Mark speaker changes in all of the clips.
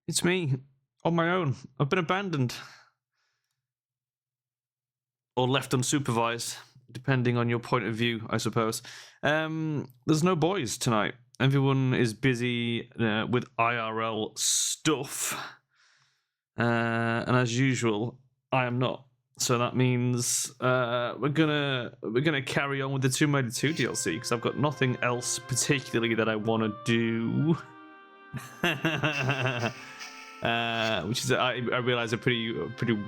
Speaker 1: It's me, on my own. I've been abandoned. Or left unsupervised, depending on your point of view, I suppose. There's no boys tonight. Everyone is busy with IRL stuff. And as usual, I am not. So that means we're gonna carry on with the Tomb Raider 2 DLC because I've got nothing else particularly that I want to do. Which is, I realize, a pretty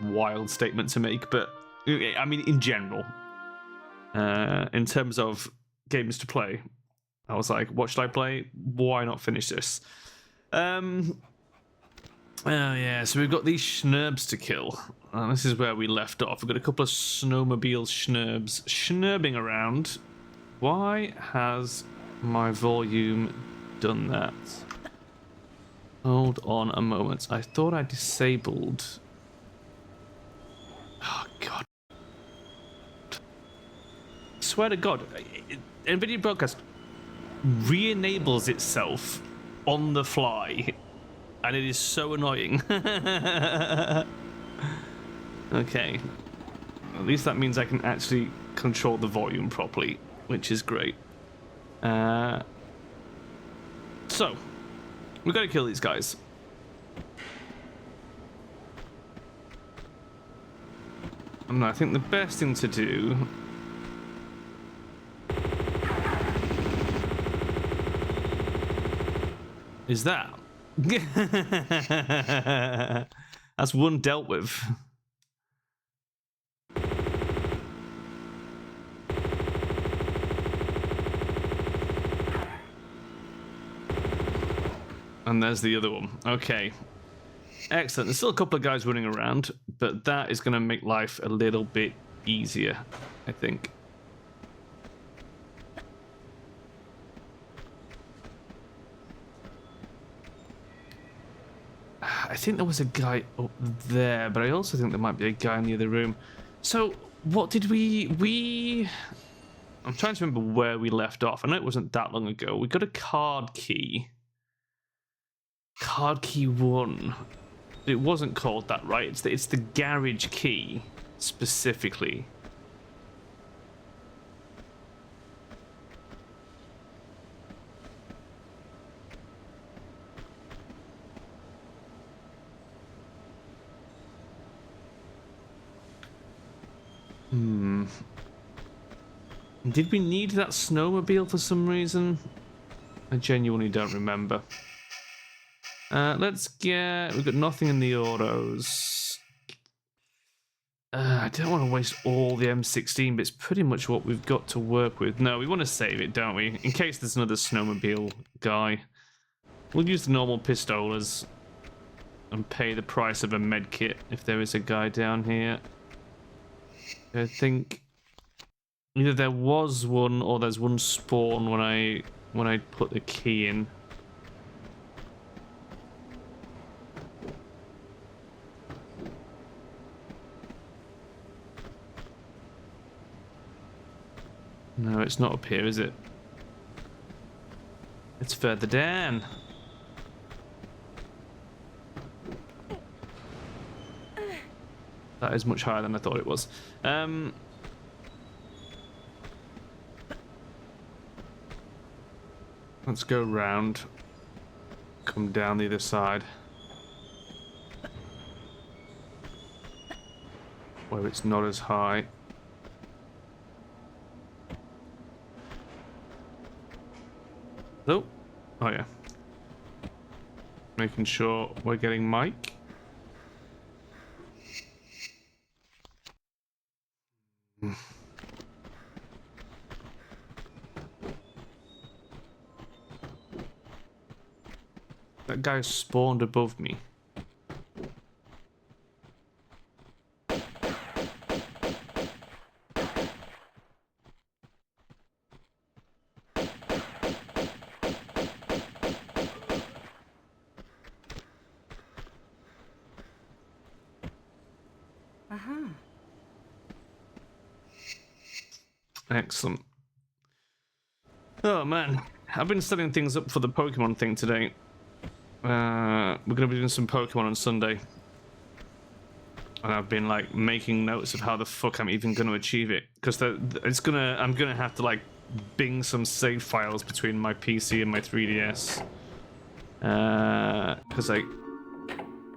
Speaker 1: wild statement to make, but I mean, in general, in terms of games to play, I was like, what should I play? Why not finish this? Oh yeah, so we've got these schnerbs to kill. This is where we left off. We've got a couple of snowmobile schnerbs schnerbing around. Why has my volume done that? Hold on a moment. I thought I disabled... Oh, God. I swear to God, NVIDIA Broadcast re-enables itself on the fly, and it is so annoying. Okay. At least that means I can actually control the volume properly, which is great. So... we've got to kill these guys. And I think the best thing to do... is that. That's one dealt with. And there's the other one. Okay. Excellent. There's still a couple of guys running around, but that is going to make life a little bit easier, I think. I think there was a guy up there, but I also think there might be a guy in the other room. So, what did we... I'm trying to remember where we left off. I know it wasn't that long ago. We got a card key. Card key 1. It wasn't called that, right? It's the garage key, specifically. Did we need that snowmobile for some reason? I genuinely don't remember. Let's get... we've got nothing in the autos. I don't want to waste all the M16, but it's pretty much what we've got to work with. No, we want to save it, don't we? In case there's another snowmobile guy. We'll use the normal pistolas and pay the price of a med kit if there is a guy down here. I think either there was one or there's one spawn when I put the key in. No, it's not up here, is it? It's further down. That is much higher than I thought it was. Let's go round. Come down the other side. Where it's not as high. Oh, oh yeah. Making sure we're getting Mike. That guy spawned above me. Excellent. Oh man, I've been setting things up for the Pokemon thing today. we're gonna be doing some Pokemon on Sunday, and I've been like making notes of how the fuck I'm even gonna achieve it, because I'm gonna have to like bing some save files between my PC and my 3DS, because I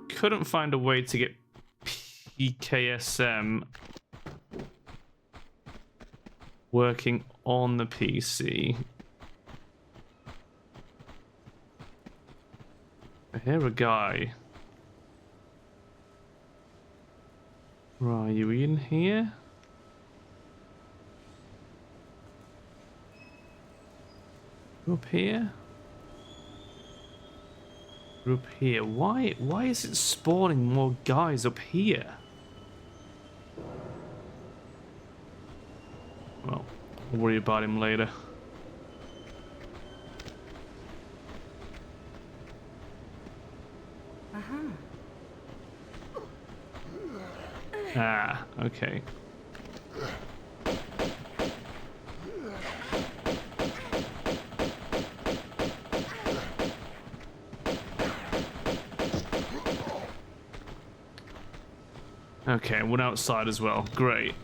Speaker 1: couldn't find a way to get PKSM working on the PC. I hear a guy. Right, are you in here? Up here? Up here. Why is it spawning more guys up here? Well, we'll worry about him later. Ah, okay. Okay, one outside as well. Great.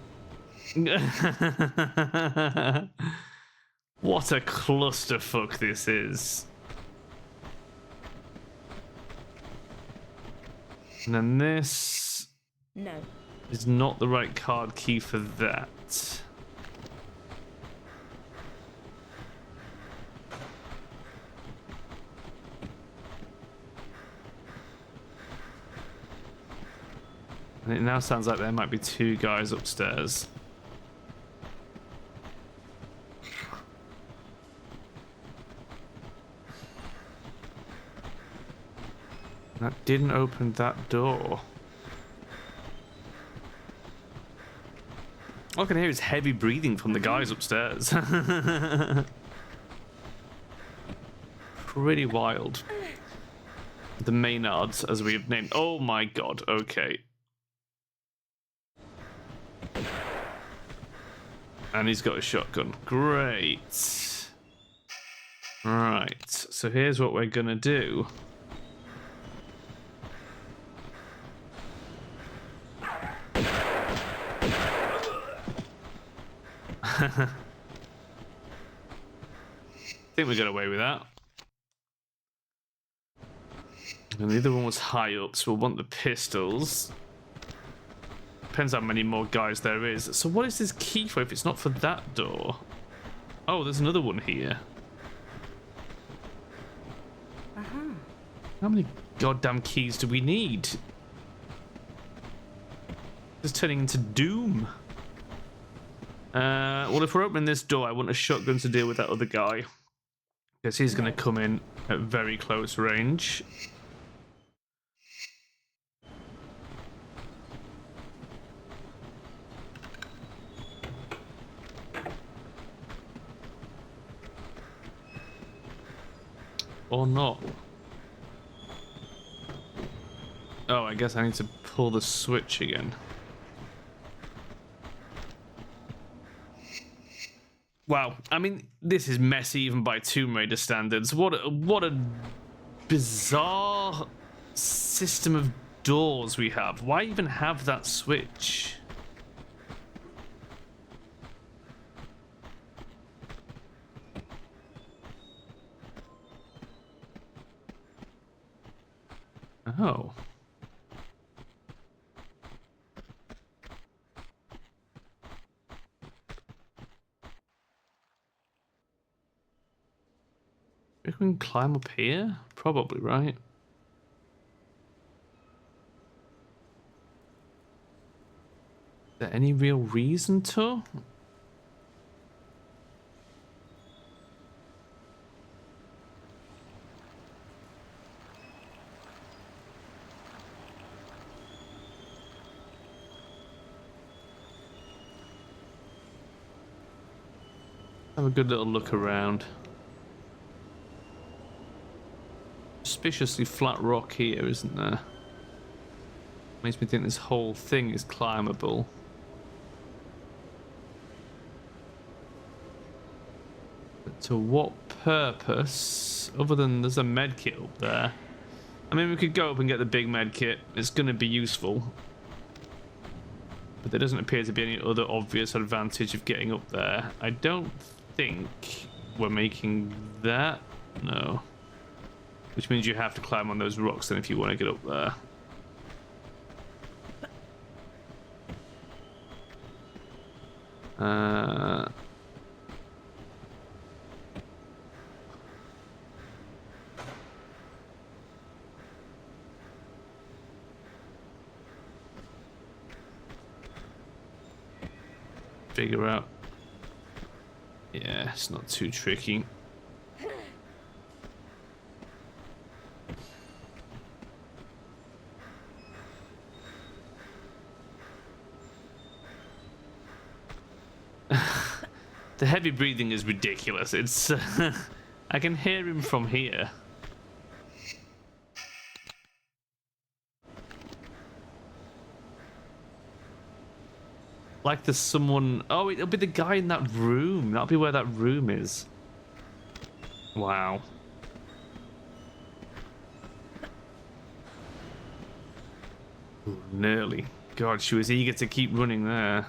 Speaker 1: What a clusterfuck this is. And then this...
Speaker 2: No.
Speaker 1: Is not the right card key for that. And it now sounds like there might be two guys upstairs. That didn't open that door. All I can hear is heavy breathing from the guys upstairs. Pretty wild. The Maynards, as we have named. Oh my god, okay. And he's got a shotgun. Great. Right, so here's what we're gonna do. I think we got away with that. And the other one was high up, so we'll want the pistols. Depends how many more guys there is. So what is this key for if it's not for that door? Oh, there's another one here. How many goddamn keys do we need? It's turning into Doom. Well, if we're opening this door, I want a shotgun to deal with that other guy, because he's going to come in at very close range. Or not. Oh, I guess I need to pull the switch again. Wow, I mean, this is messy even by Tomb Raider standards. What a bizarre system of doors we have. Why even have that switch? Oh. We can climb up here? Probably, right? Is there any real reason to? Have a good little look around. Suspiciously flat rock here, isn't there? Makes me think this whole thing is climbable. But to what purpose? Other than there's a med kit up there. I mean, we could go up and get the big med kit. It's going to be useful. But there doesn't appear to be any other obvious advantage of getting up there. I don't think we're making that. No. Which means you have to climb on those rocks then if you want to get up there. Figure out. Yeah, it's not too tricky. The heavy breathing is ridiculous. It's I can hear him from here. Like there's someone... Oh, it'll be the guy in that room. That'll be where that room is. Wow. Ooh, nearly. God, she was eager to keep running there.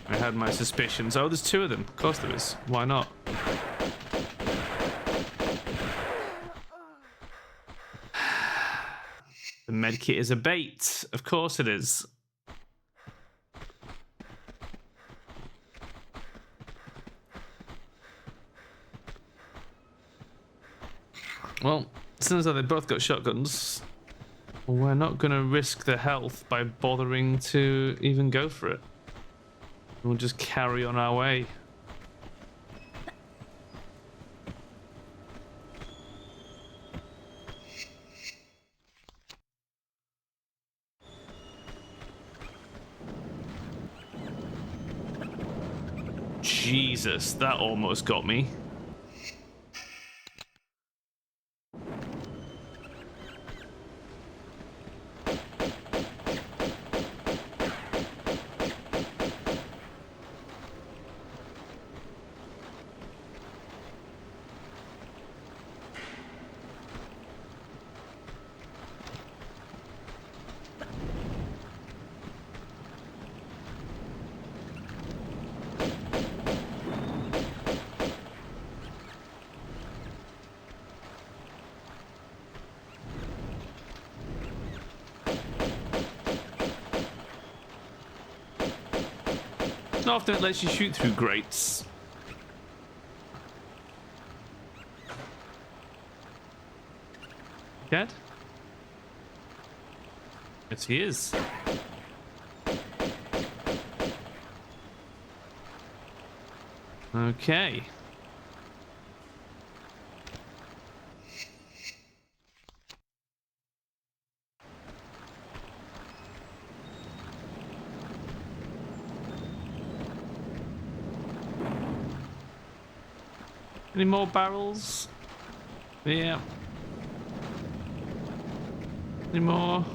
Speaker 1: I had my suspicions. Oh, there's two of them. Of course there is. Why not? The medkit is a bait. Of course it is. Well, since they both got shotguns, we're not going to risk their health by bothering to even go for it. We'll just carry on our way. Jesus, that almost got me. Not often it lets you shoot through grates. Dead? Yes, he is. Okay. Any more barrels? Yeah. Any more?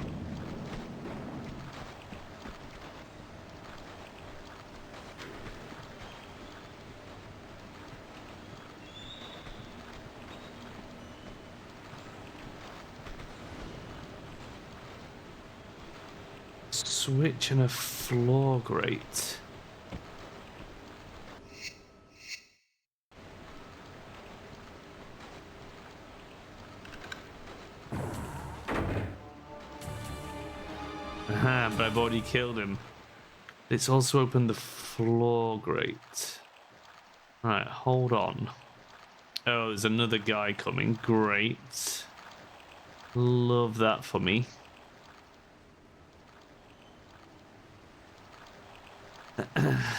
Speaker 1: Switch and a floor grate. Aha, but I've already killed him. It's also opened the floor grate. Alright, hold on. Oh, there's another guy coming. Great. Love that for me.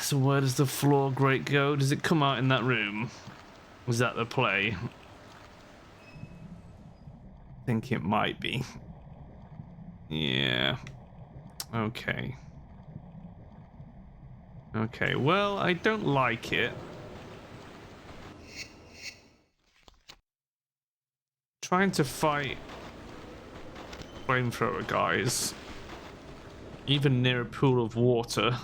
Speaker 1: So where does the floor grate go? Does it come out in that room? Was that the play? I think it might be. Yeah. Okay. Okay, well, I don't like it. Trying to fight flamethrower guys, even near a pool of water,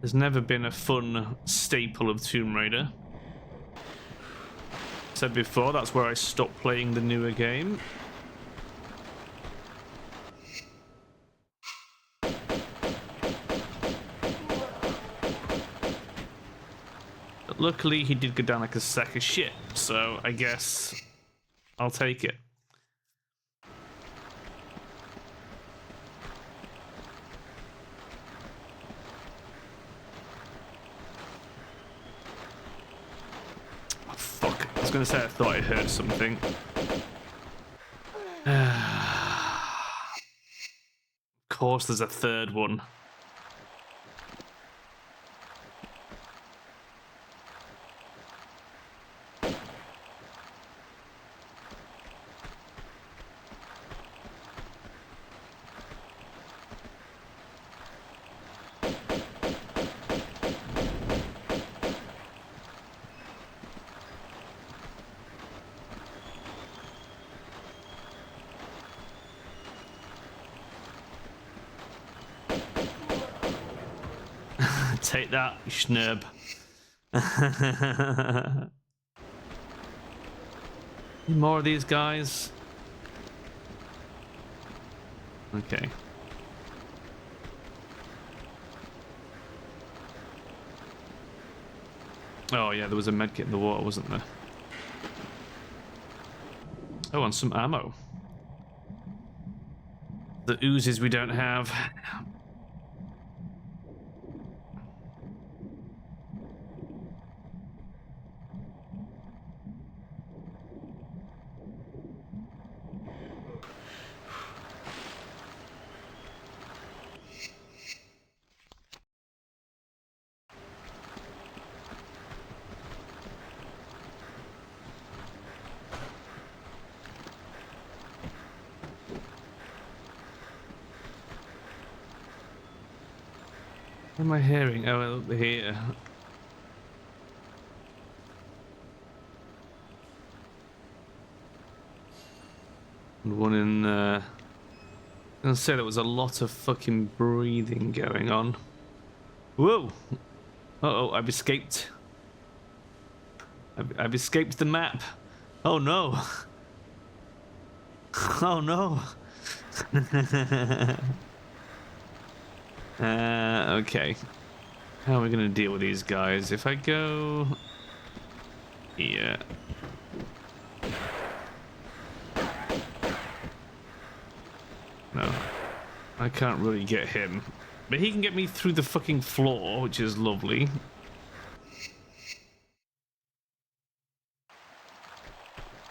Speaker 1: has never been a fun staple of Tomb Raider. Said before, that's where I stopped playing the newer game. But luckily, he did go down like a sack of shit, so I guess I'll take it. Oh, fuck. I was going to say I thought I heard something. Of course, there's a third one. Take that, you schnurb. Need more of these guys? Okay. Oh yeah, there was a medkit in the water, wasn't there? Oh, and some ammo. The oozes we don't have. What am I hearing? Oh, here. And one in I'm gonna say there was a lot of fucking breathing going on. Whoa! Uh-oh, I've escaped. I've escaped the map. Oh no! Oh no! Okay. How are we gonna deal with these guys? If I go here. No. I can't really get him. But he can get me through the fucking floor, which is lovely.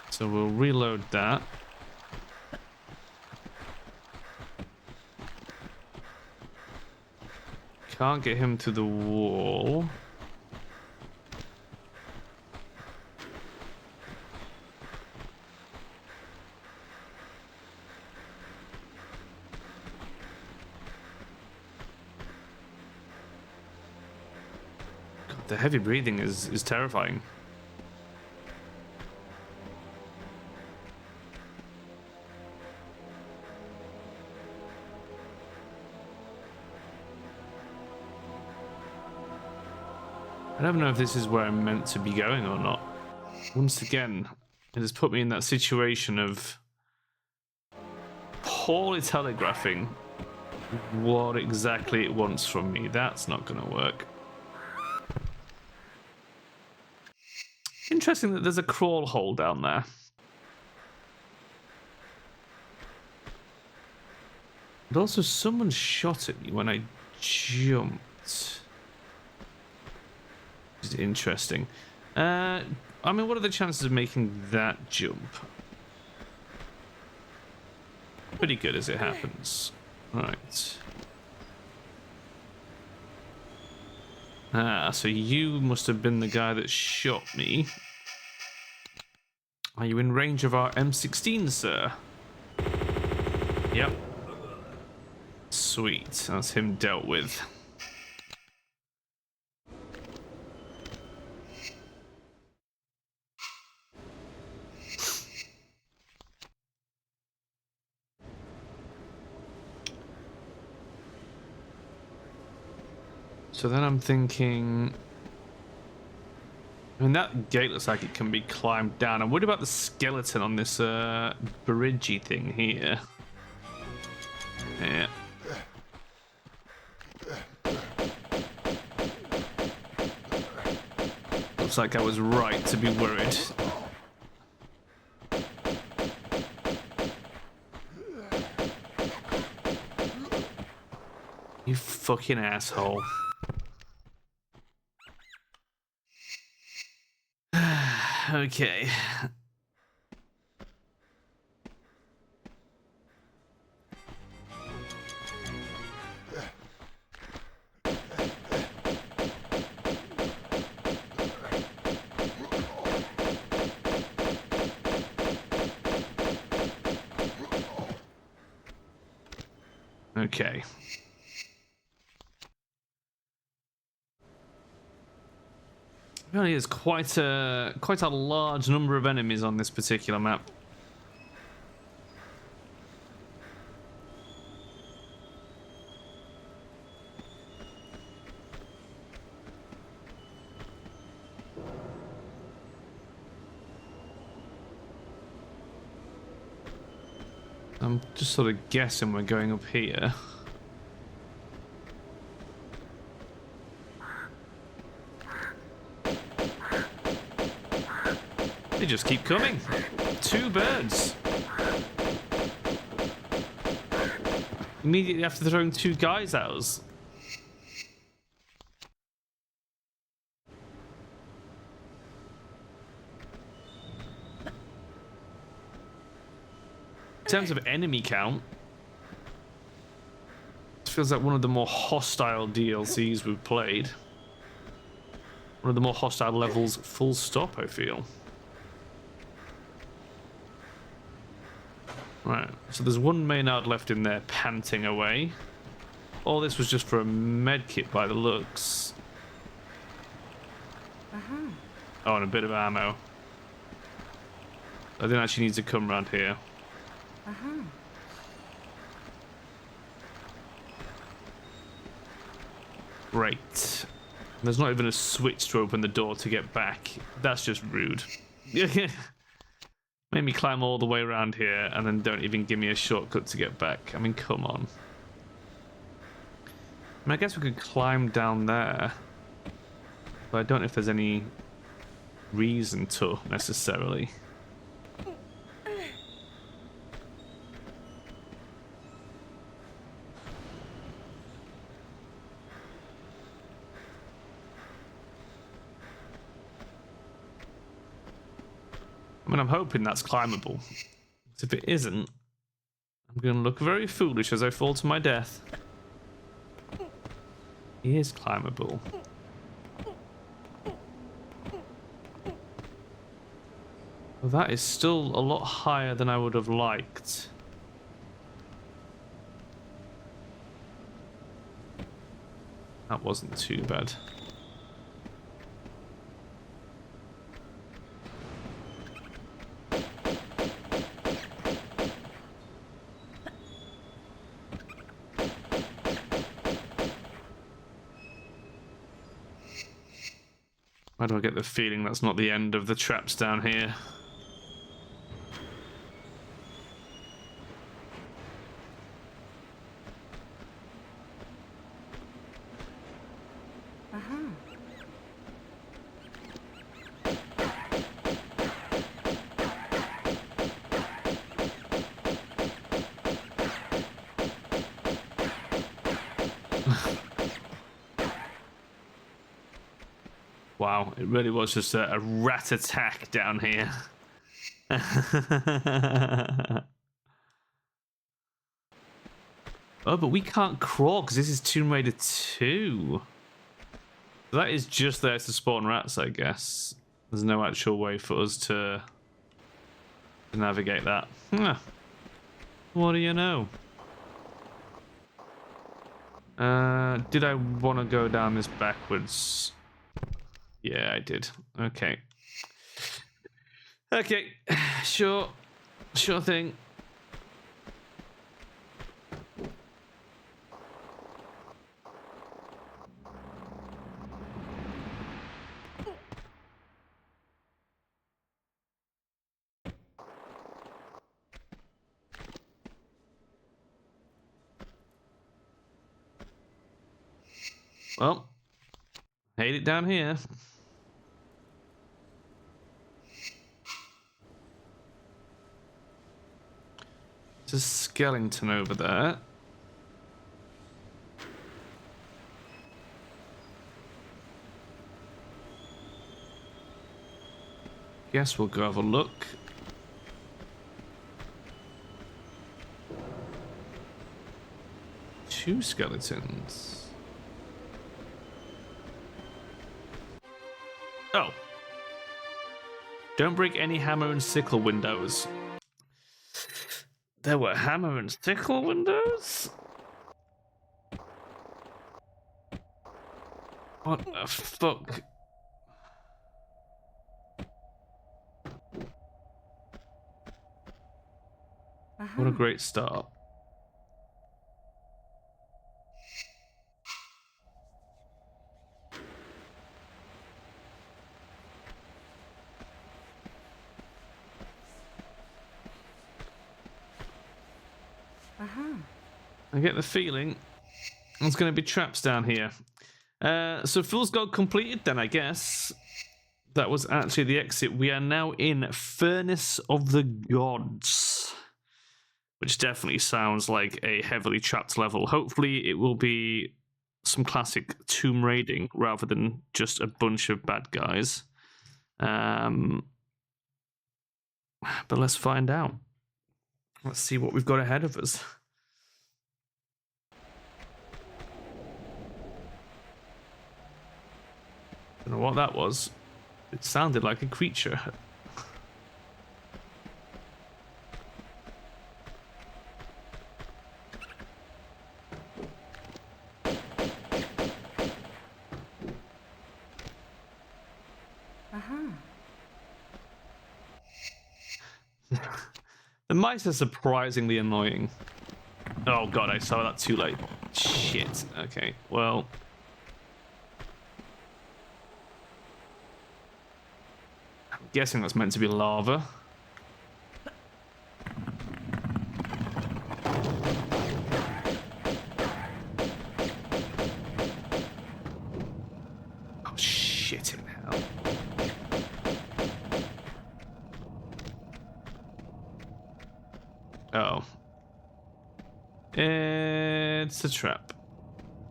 Speaker 1: So we'll reload that. Can't get him to the wall. God, the heavy breathing is terrifying. I don't know if this is where I'm meant to be going or not. Once again, it has put me in that situation of poorly telegraphing what exactly it wants from me. That's not going to work. Interesting that there's a crawl hole down there. And also someone shot at me when I jumped. Which is interesting. I mean, what are the chances of making that jump? Pretty good as it happens. Right. Ah, so you must have been the guy that shot me. Are you in range of our M16, sir? Yep. Sweet, that's him dealt with. So then I'm thinking, I mean, that gate looks like it can be climbed down. I'm worried about the skeleton on this bridgey thing here. Yeah. Looks like I was right to be worried. You fucking asshole. Okay. Okay. Really is quite a large number of enemies on this particular map. I'm just sort of guessing we're going up here. They just keep coming. 2 birds. Immediately after throwing 2 guys at us. In terms of enemy count, it feels like one of the more hostile DLCs we've played. One of the more hostile levels, full stop, I feel. Right, so there's 1 Maynard left in there panting away. All this was just for a medkit by the looks. Oh, and a bit of ammo. I didn't actually need to come around here. Great. There's not even a switch to open the door to get back. That's just rude. Make me climb all the way around here and then don't even give me a shortcut to get back. I mean, come on. I mean, I guess we could climb down there. But I don't know if there's any reason to, necessarily. I mean, I'm hoping that's climbable. If it isn't, I'm going to look very foolish as I fall to my death. It is climbable. Well, that is still a lot higher than I would have liked. That wasn't too bad. Why do I get the feeling that's not the end of the traps down here? Wow, it really was just a rat attack down here. Oh, but we can't crawl because this is Tomb Raider 2. That is just there to spawn rats, I guess. There's no actual way for us to navigate that. Huh. What do you know? Did I want to go down this backwards? Yeah, I did. Okay. Okay. Sure. Sure thing. Well, hate it down here. There's a skeleton over there. Guess we'll go have a look. Two skeletons. Oh. Don't break any hammer and sickle windows. There were hammer and sickle windows? What the fuck? What a great start. I get the feeling there's going to be traps down here. So Fool's Gold completed then, I guess. That was actually the exit. We are now in Furnace of the Gods, which definitely sounds like a heavily trapped level. Hopefully it will be some classic tomb raiding rather than just a bunch of bad guys. But let's find out. Let's see what we've got ahead of us. Don't know what that was. It sounded like a creature. The mice are surprisingly annoying. Oh god, I saw that too late. Shit. Okay, well. I'm guessing that's meant to be lava. Oh shit in hell. Oh. It's a trap.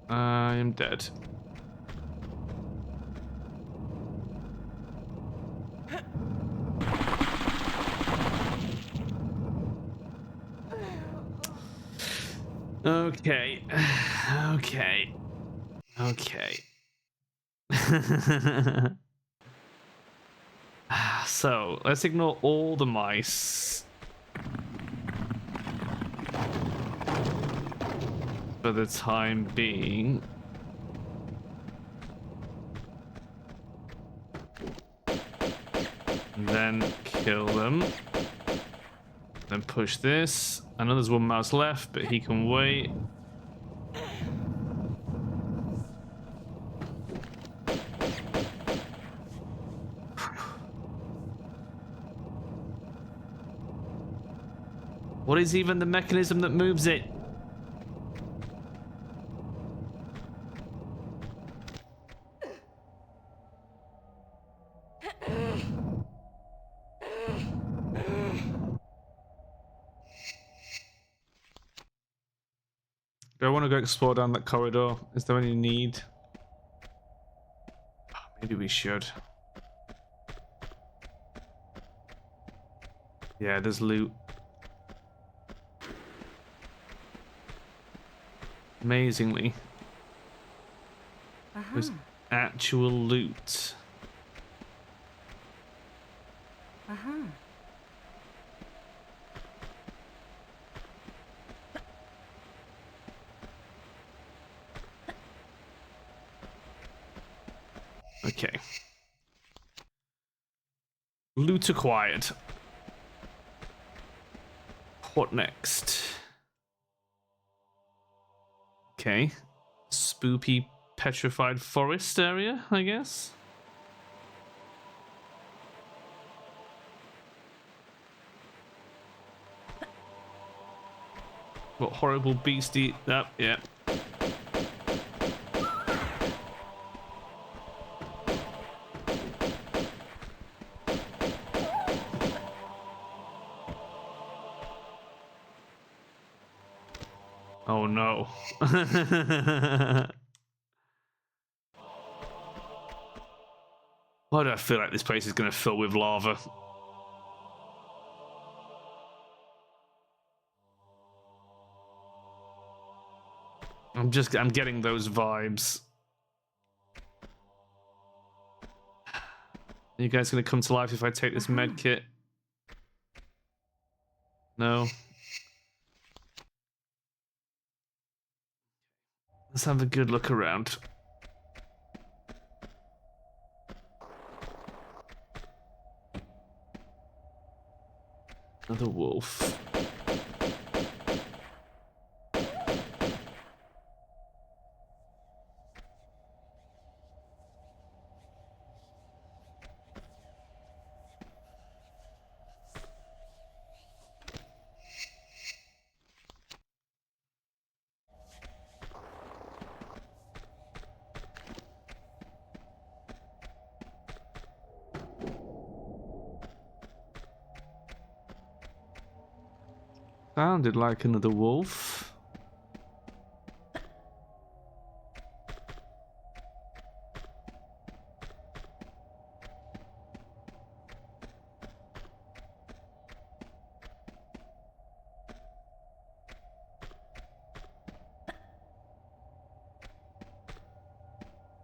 Speaker 1: I am dead. Okay. Okay. Okay. So, let's ignore all the mice for the time being. And then kill them. Then push this. I know there's one mouse left, but he can wait. What is even the mechanism that moves it? Do I want to go explore down that corridor? Is there any need? Oh, maybe we should. Yeah, there's loot. Amazingly. There's actual loot. Okay. Loot acquired. What next? Okay. Spoopy petrified forest area, I guess. What horrible beastie. Oh, yeah. Oh no. Why do I feel like this place is going to fill with lava? I'm getting those vibes. Are you guys going to come to life if I take this med kit? No. Let's have a good look around. Another wolf. Sounded like another wolf.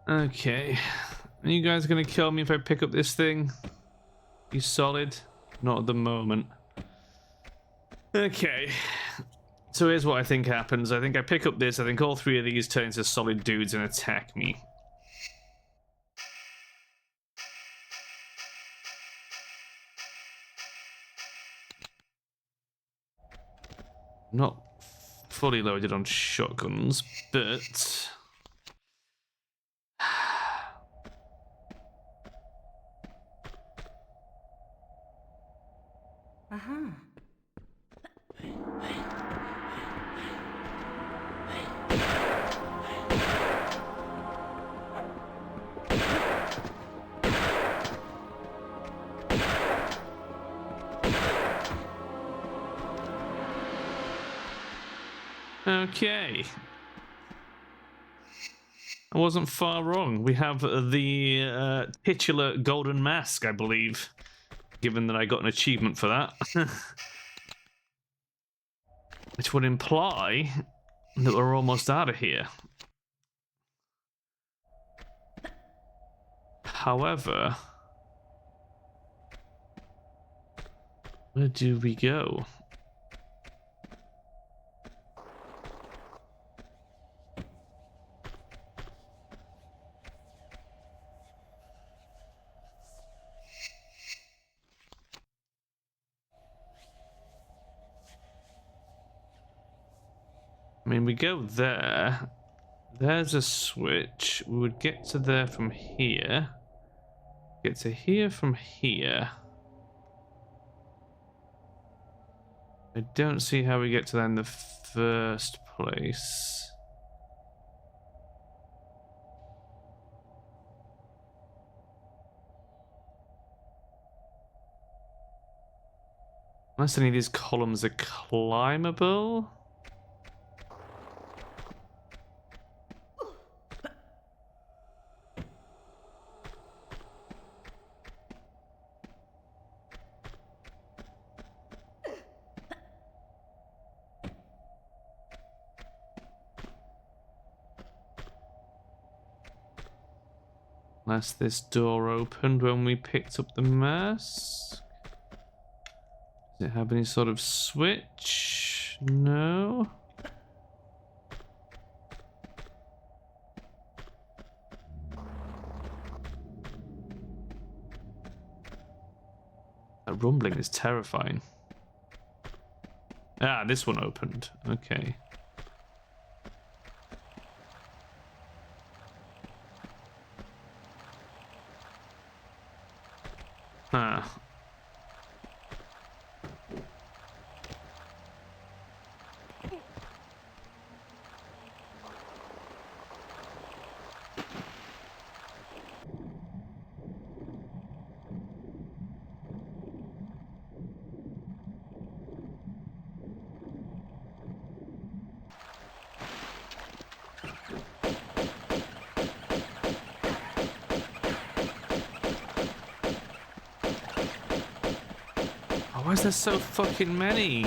Speaker 1: Okay. Are you guys gonna kill me if I pick up this thing? You solid? Not at the moment. Okay. So here's what I think happens. I think I pick up this. I think all three of these turn into solid dudes and attack me. Not fully loaded on shotguns, but... Okay. I wasn't far wrong. We have the titular golden mask, I believe, given that I got an achievement for that. Which would imply that we're almost out of here. However, where do we go? I mean, we go there. There's a switch. We would get to there from here. Get to here from here. I don't see how we get to that in the first place. Unless any of these columns are climbable. Unless this door opened when we picked up the mask. Does it have any sort of switch? No. That rumbling is terrifying. Ah, this one opened. Okay. Huh. Oh, why is there so fucking many?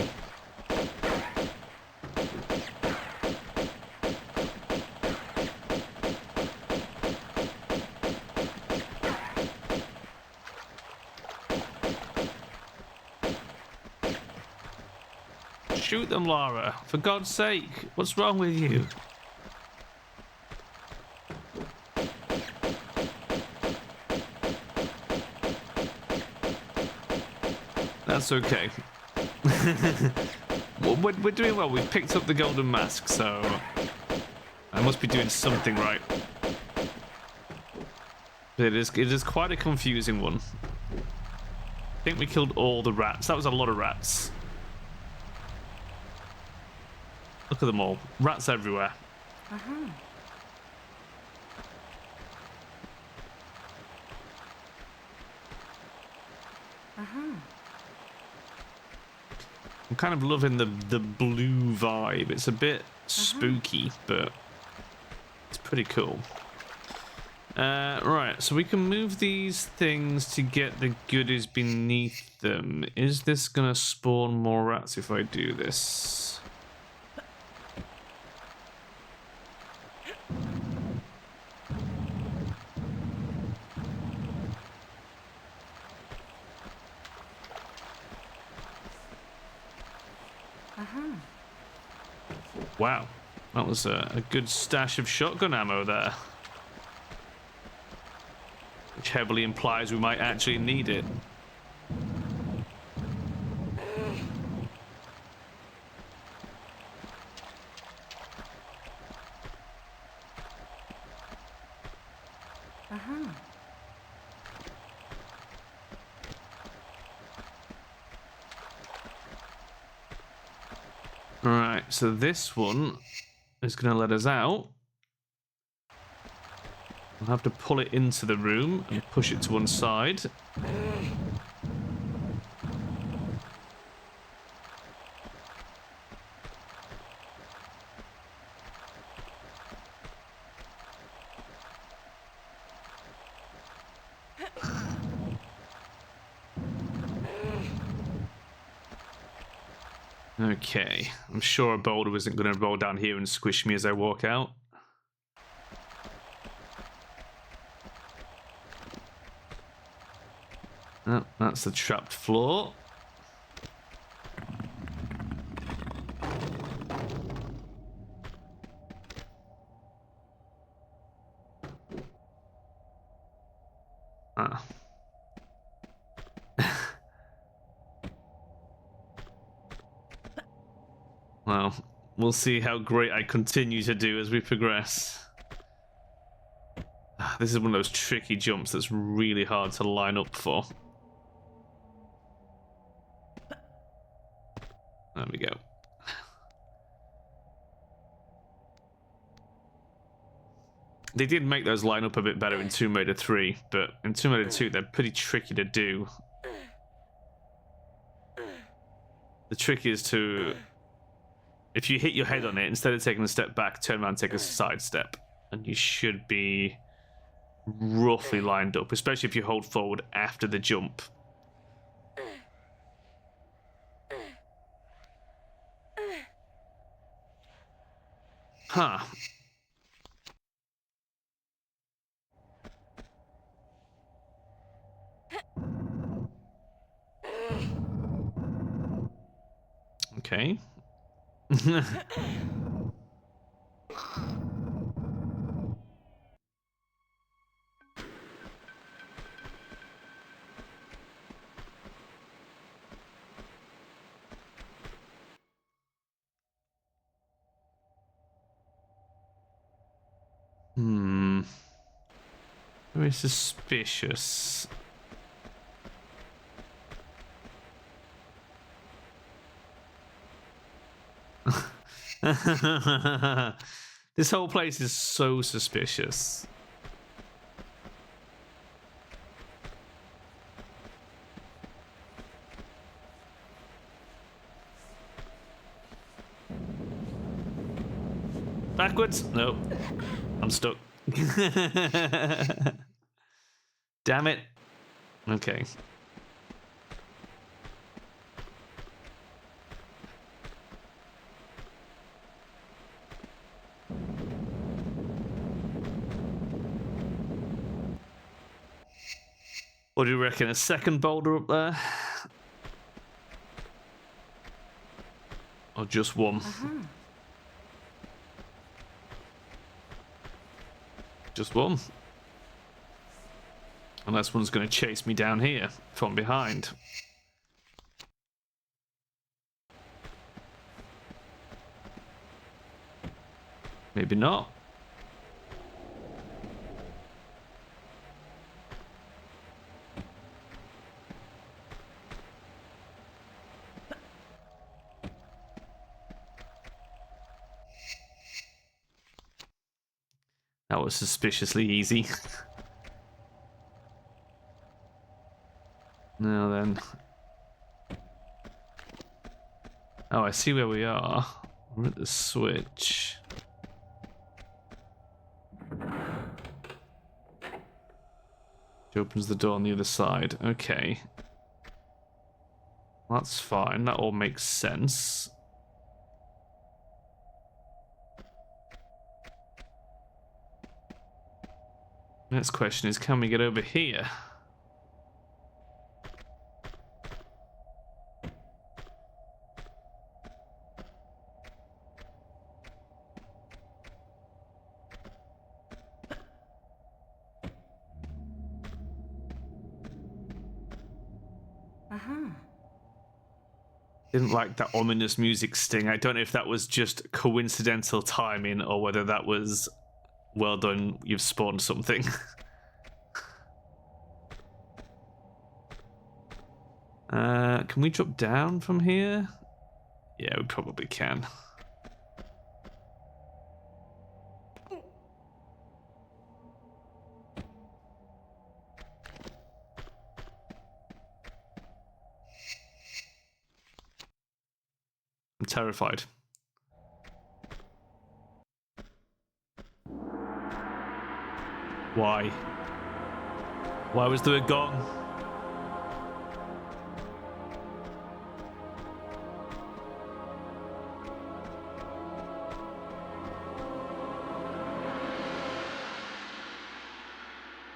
Speaker 1: Shoot them, Lara. For God's sake. What's wrong with you? That's okay. We're doing well. We've picked up the golden mask, so I must be doing something right. But it is quite a confusing one. I think we killed all the rats. That was a lot of rats. Look at them all. Rats everywhere.
Speaker 2: Uh-huh. Uh-huh.
Speaker 1: I'm kind of loving the blue vibe. It's a bit spooky, but it's pretty cool. Right, so we can move these things to get the goodies beneath them. Is this gonna spawn more rats if I do this? Wow, that was a good stash of shotgun ammo there. Which heavily implies we might actually need it. Alright, so this one is going to let us out. I'll have to pull it into the room and push it to one side. Okay, I'm sure a boulder isn't going to roll down here and squish me as I walk out. Oh, that's the trapped floor. Ah. Well, we'll see how great I continue to do as we progress. This is one of those tricky jumps that's really hard to line up for. There we go. They did make those line up a bit better in Tomb Raider 3, but in Tomb Raider 2 they're pretty tricky to do. The trick is to, if you hit your head on it, instead of taking a step back, turn around and take a side step. And you should be roughly lined up, especially if you hold forward after the jump. Huh. Okay. Very suspicious. This whole place is so suspicious. Backwards? Nope. I'm stuck. Damn it. Okay. What do you reckon? A second boulder up there? Or just one? Just one. Unless one's going to chase me down here from behind. Maybe not. That was suspiciously easy. Now then. Oh, I see where we are. We're at the switch. She opens the door on the other side. Okay. That's fine. That all makes sense. Next question is, can we get over here? Didn't like that ominous music sting. I don't know if that was just coincidental timing or whether that was well done, you've spawned something. Can we drop down from here? Yeah, we probably can. I'm terrified. Why? Why was there a gong?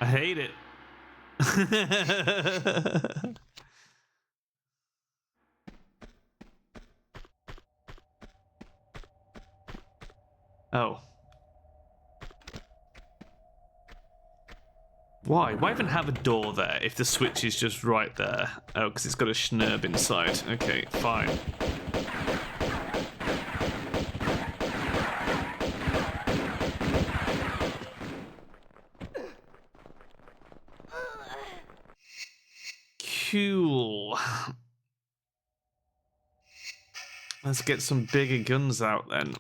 Speaker 1: I hate it. Oh. Why? Why even have a door there if the switch is just right there? Oh, because it's got a schnurb inside. Okay, fine. Cool. Let's get some bigger guns out then.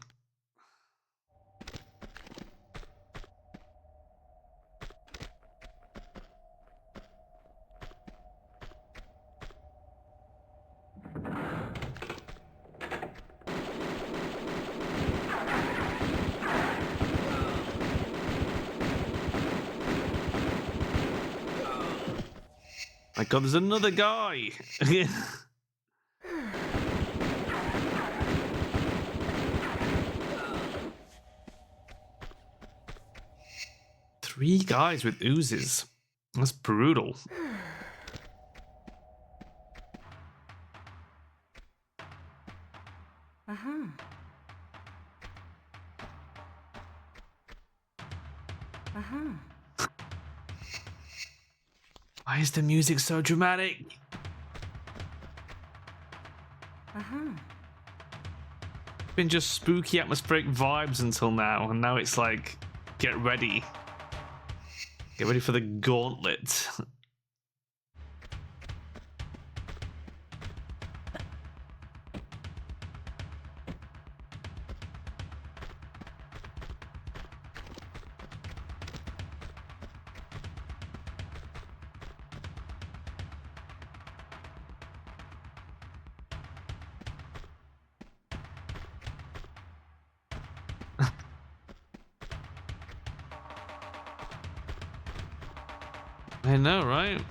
Speaker 1: My God, there's another guy. 3 guys with oozes. That's brutal. Why is the music so dramatic? Been just spooky atmospheric vibes until now, and now it's like, get ready. Get ready for the gauntlet. I know, right?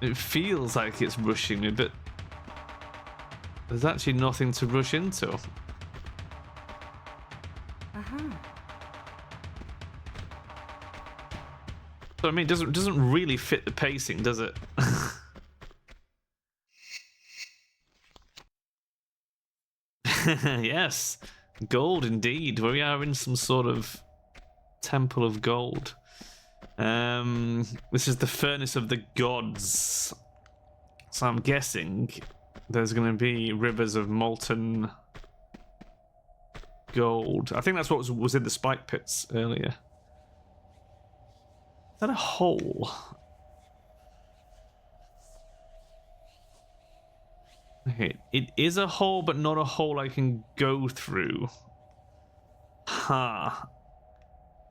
Speaker 1: It feels like it's rushing me, but there's actually nothing to rush into. But I mean, it doesn't really fit the pacing, does it? Yes, gold indeed. We are in some sort of temple of gold. This is the furnace of the gods. So I'm guessing there's going to be rivers of molten gold. I think that's what was in the spike pits earlier. Is that a hole? Okay, it is a hole, but not a hole I can go through. Ha.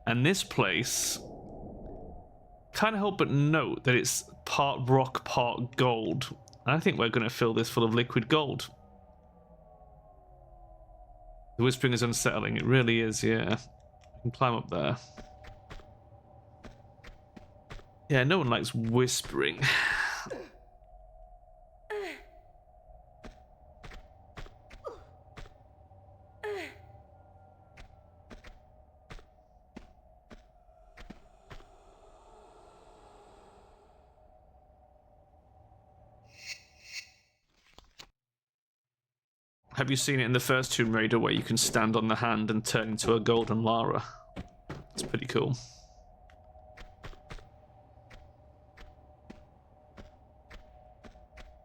Speaker 1: And this place, can't help but note that it's part rock, part gold. I think we're going to fill this full of liquid gold. The whispering is unsettling. It really is, yeah. I can climb up there. Yeah, no one likes whispering. Have you seen it in the first Tomb Raider where you can stand on the hand and turn into a golden Lara? It's pretty cool.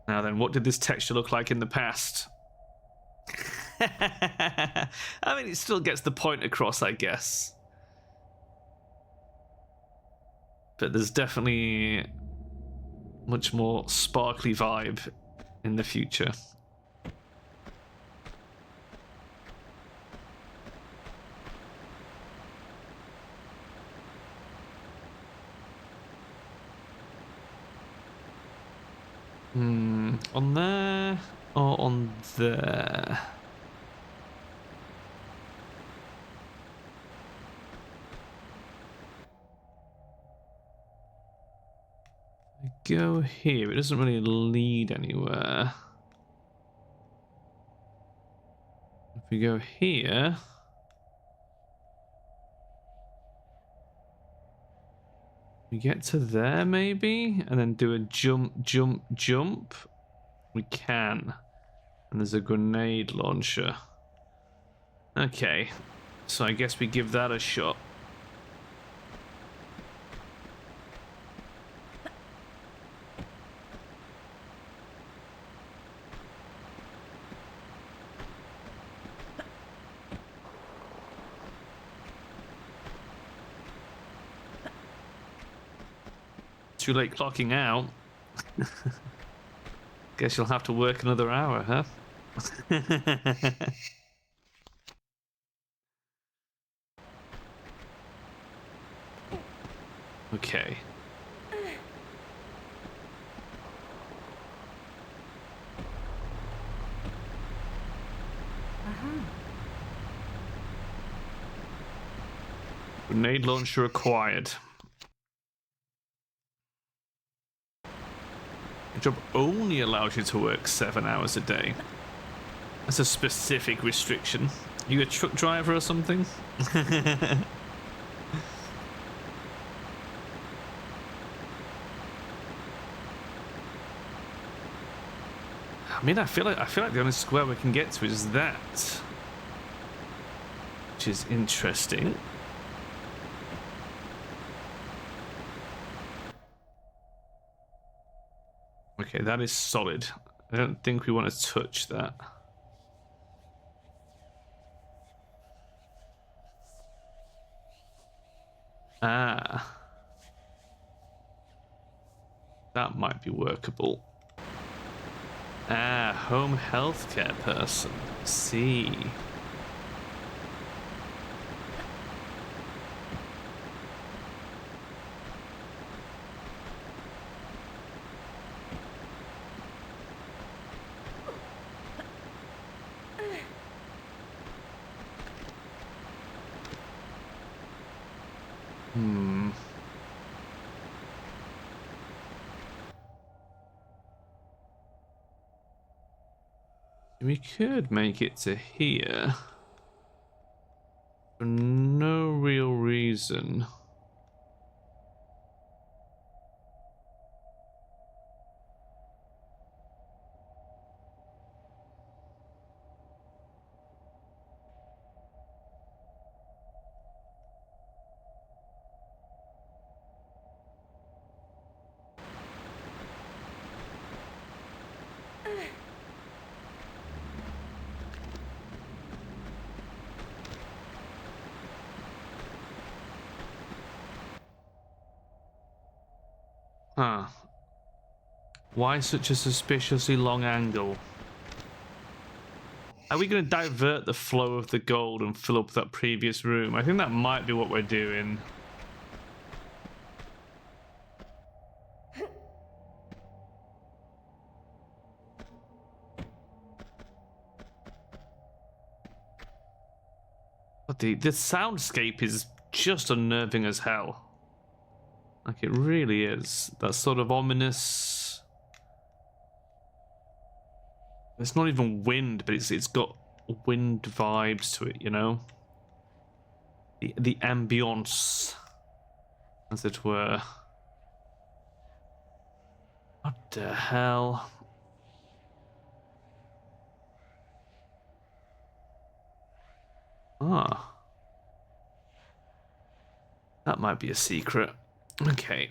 Speaker 1: Now then, what did this texture look like in the past? I mean, it still gets the point across, I guess. But there's definitely much more sparkly vibe in the future. On there or on there? I go here, it doesn't really lead anywhere. If we go here, we get to there maybe, and then do a jump, jump, jump. We can. And there's a grenade launcher. Okay, so I guess we give that a shot. Too late clocking out. Guess you'll have to work another hour, huh? Okay. Grenade launcher acquired. Your job only allows you to work 7 hours a day. That's a specific restriction. You a truck driver or something? I mean, I feel like the only square we can get to is that, which is interesting. Okay, that is solid. I don't think we want to touch that. Ah. That might be workable. Ah, home healthcare person. See. We could make it to here for no real reason. Huh. Why such a suspiciously long angle? Are we going to divert the flow of the gold and fill up that previous room? I think that might be what we're doing. But the soundscape is just unnerving as hell. Like, it really is. That sort of ominous... It's not even wind, but it's got wind vibes to it, you know? The ambience, as it were. What the hell? Ah. That might be a secret. Okay.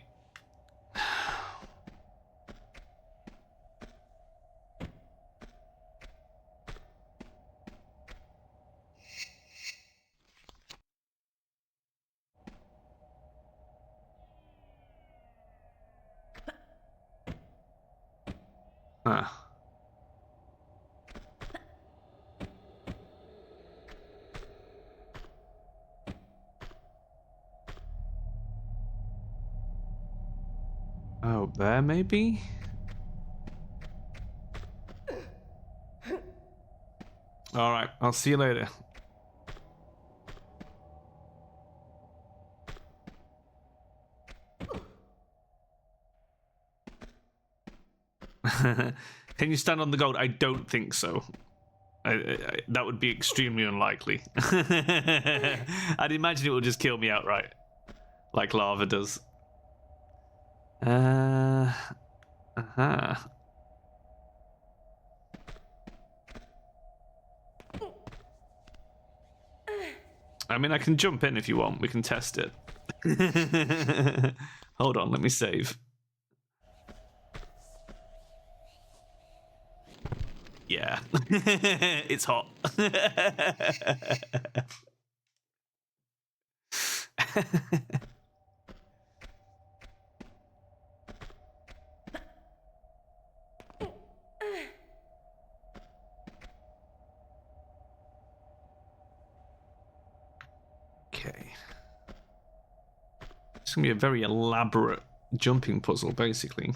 Speaker 1: Ah. Oh, there maybe? Alright, I'll see you later. Can you stand on the gold? I don't think so. That would be extremely unlikely. I'd imagine it would just kill me outright. Like lava does. Uh-huh. I mean, I can jump in if you want. We can test it. Hold on, let me save. Yeah. It's hot. Okay. It's gonna be a very elaborate jumping puzzle, basically.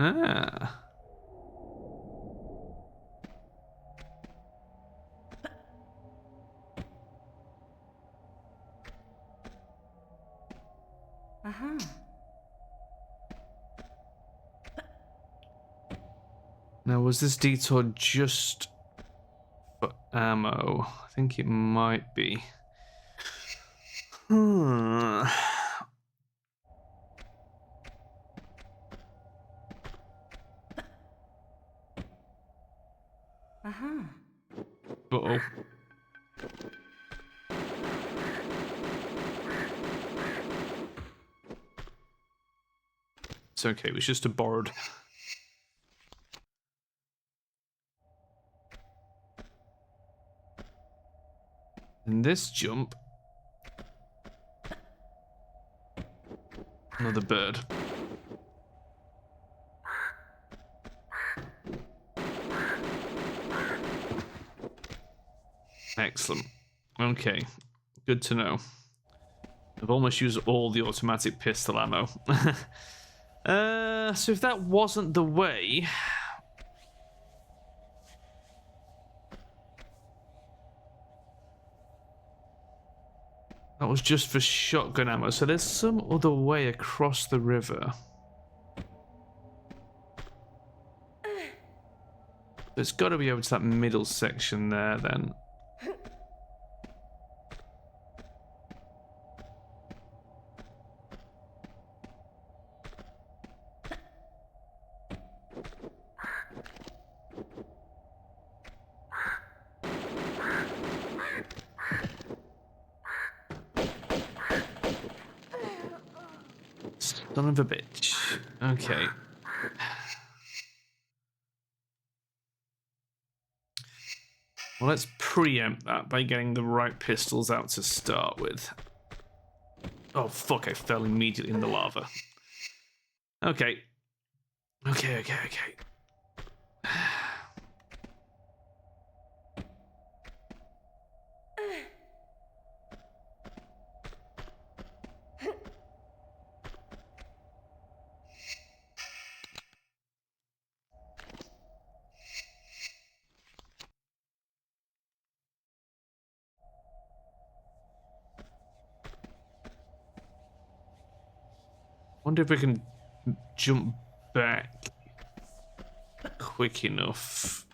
Speaker 1: Ah.
Speaker 2: Uh-huh.
Speaker 1: Now, was this detour just for ammo? I think it might be. Hmm.
Speaker 2: Uh-huh.
Speaker 1: Uh-oh. It's okay, it was just a borrowed. And this jump. Another bird. Excellent. Okay. Good to know. I've almost used all the automatic pistol ammo. So if that wasn't the way... That was just for shotgun ammo. So there's some other way across the river. It's got to be over to that middle section there then. Son of a bitch. Okay. Well, let's preempt that by getting the right pistols out to start with. Oh, fuck, I fell immediately in the lava. Okay. Okay. Wonder if we can jump back quick enough.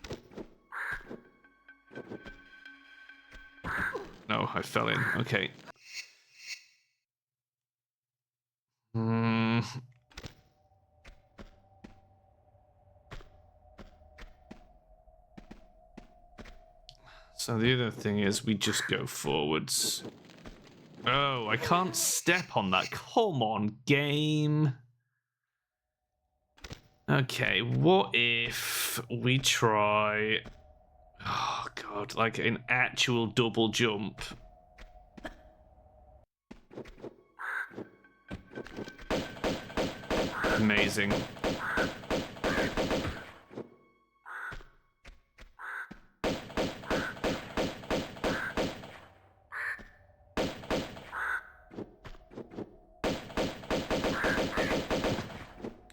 Speaker 1: No, I fell in. Okay. So the other thing is we just go forwards. Oh, I can't step on that. Come on, game. Okay, what if we try... Oh, God, like an actual double jump. Amazing.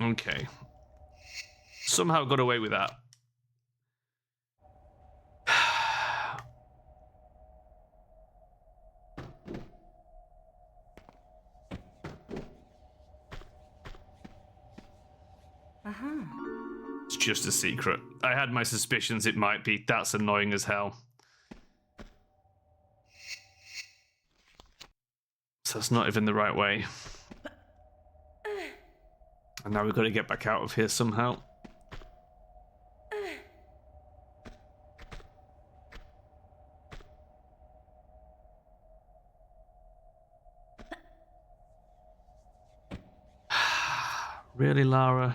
Speaker 1: Okay. Somehow got away with that. It's just a secret. I had my suspicions it might be. That's annoying as hell. So that's not even the right way. And now we've got to get back out of here somehow. Really, Lara?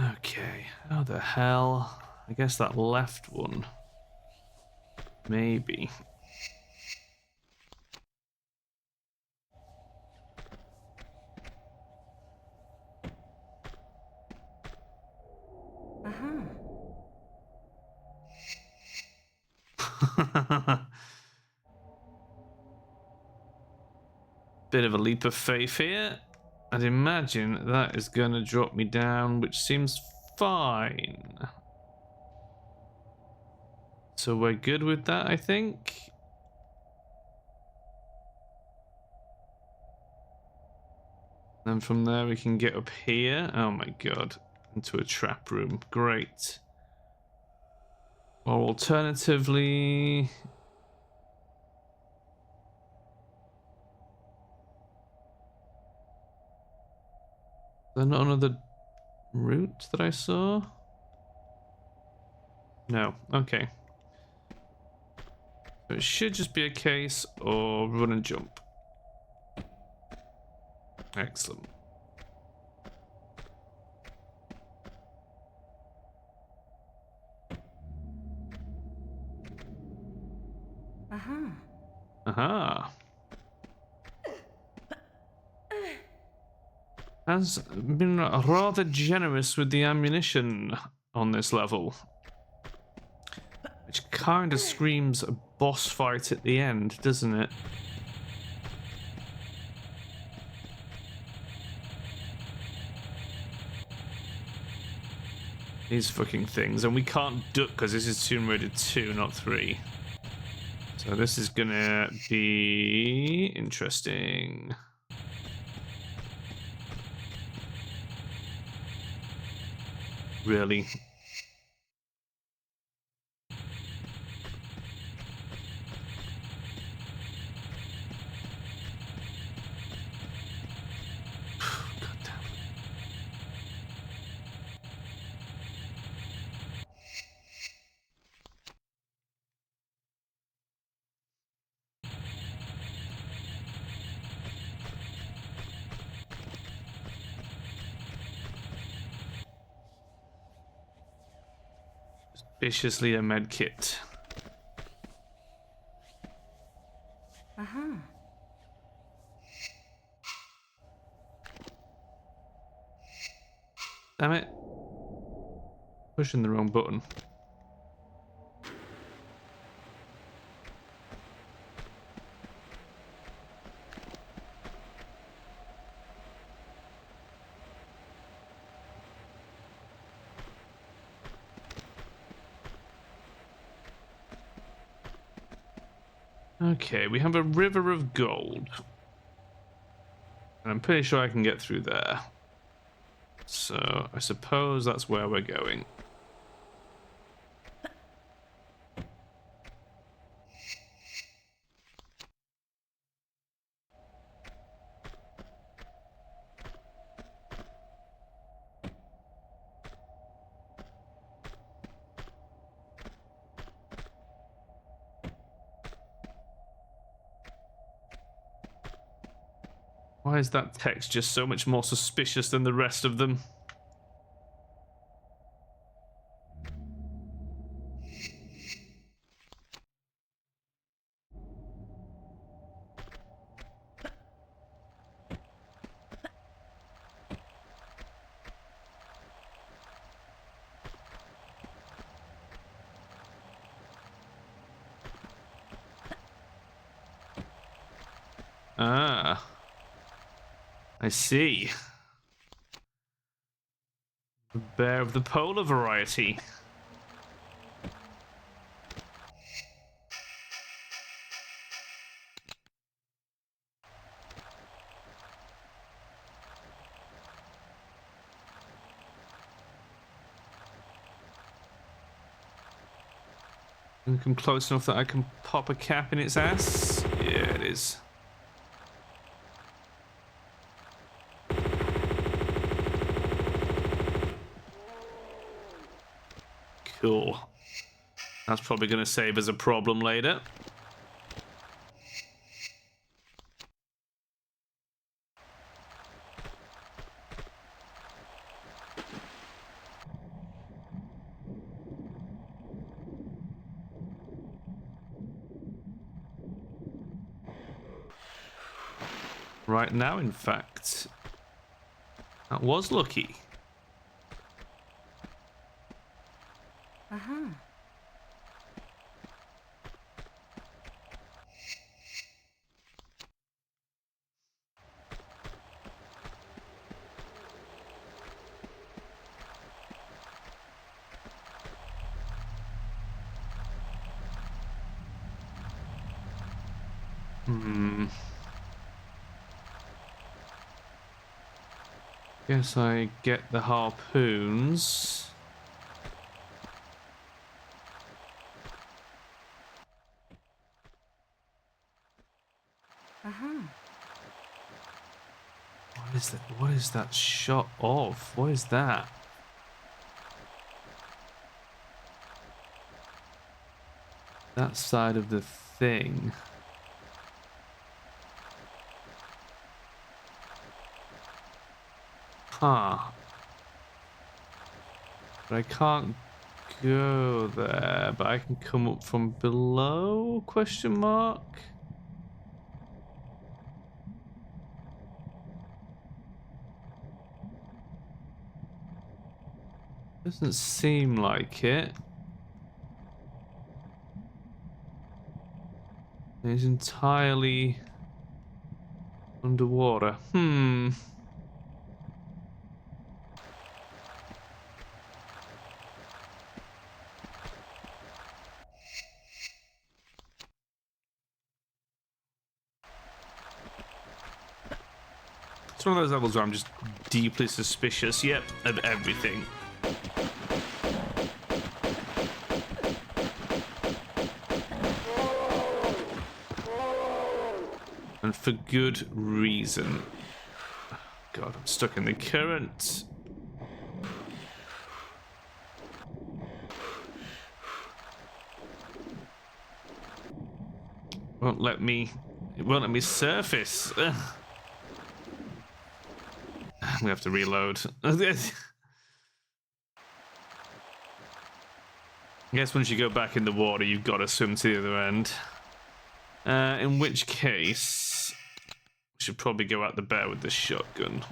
Speaker 1: Okay, how the hell? I guess that left one. Maybe. Bit of a leap of faith here. I'd imagine that is going to drop me down, which seems fine. So we're good with that, I think. Then from there we can get up here. Oh my god. Into a trap room. Great. Or alternatively... Is there not another route that I saw? No. Okay. So it should just be a case of run and jump. Excellent. Aha. Has been rather generous with the ammunition on this level. Which kind of screams a boss fight at the end, doesn't it? These fucking things. And we can't duck because this is Tomb Raider 2, not 3. So this is gonna be interesting. Really? suspiciously a med kit.
Speaker 2: Uh-huh.
Speaker 1: Damn it. Pushing the wrong button. Okay, we have a river of gold. And I'm pretty sure I can get through there. So I suppose that's where we're going. Why is that text just so much more suspicious than the rest of them? Ah, I see. A bear of the polar variety. Can come close enough that I can pop a cap in its ass? Yeah, it is. Cool. That's probably going to save us a problem later. Right now, in fact. That was lucky.
Speaker 2: Uh-huh.
Speaker 1: Guess I get the harpoons.
Speaker 2: Uh-huh.
Speaker 1: What is that? What is that shot of? What is that? That side of the thing. Huh. But I can't go there, but I can come up from below? Question mark. Doesn't seem like it. It's entirely underwater. It's one of those levels where I'm just deeply suspicious, yep, of everything. And for good reason. God, I'm stuck in the current. It won't let me surface. Ugh. I'm gonna have to reload. I guess once you go back in the water, you've got to swim to the other end. In which case, we should probably go out the bear with the shotgun.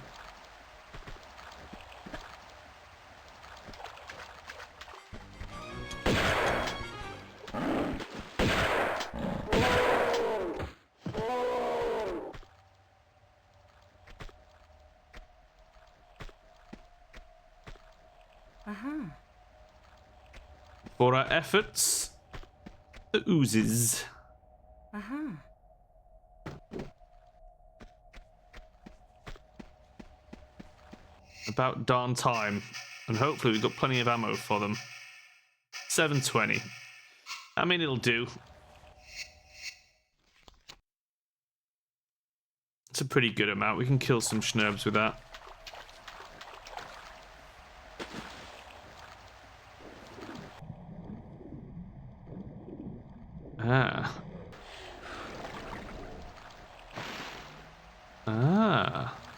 Speaker 1: For our efforts, the oozes. About darn time. And hopefully we've got plenty of ammo for them. 720. I mean, it'll do. It's a pretty good amount. We can kill some schnerbs with that.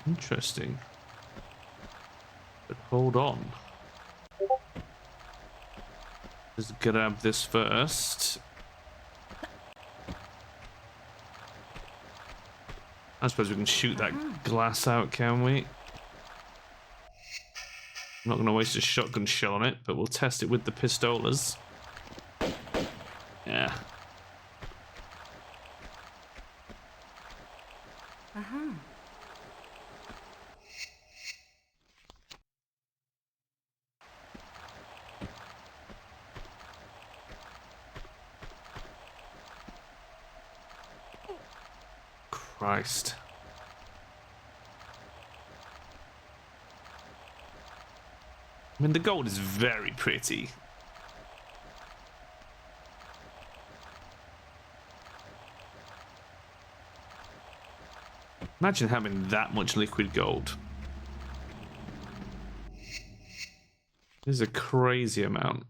Speaker 1: Interesting. But hold on. Let's grab this first. I suppose we can shoot that glass out, can we? I'm not going to waste a shotgun shell on it, but we'll test it with the pistolas. Yeah. Christ. I mean, the gold is very pretty. Imagine having that much liquid gold. This is a crazy amount.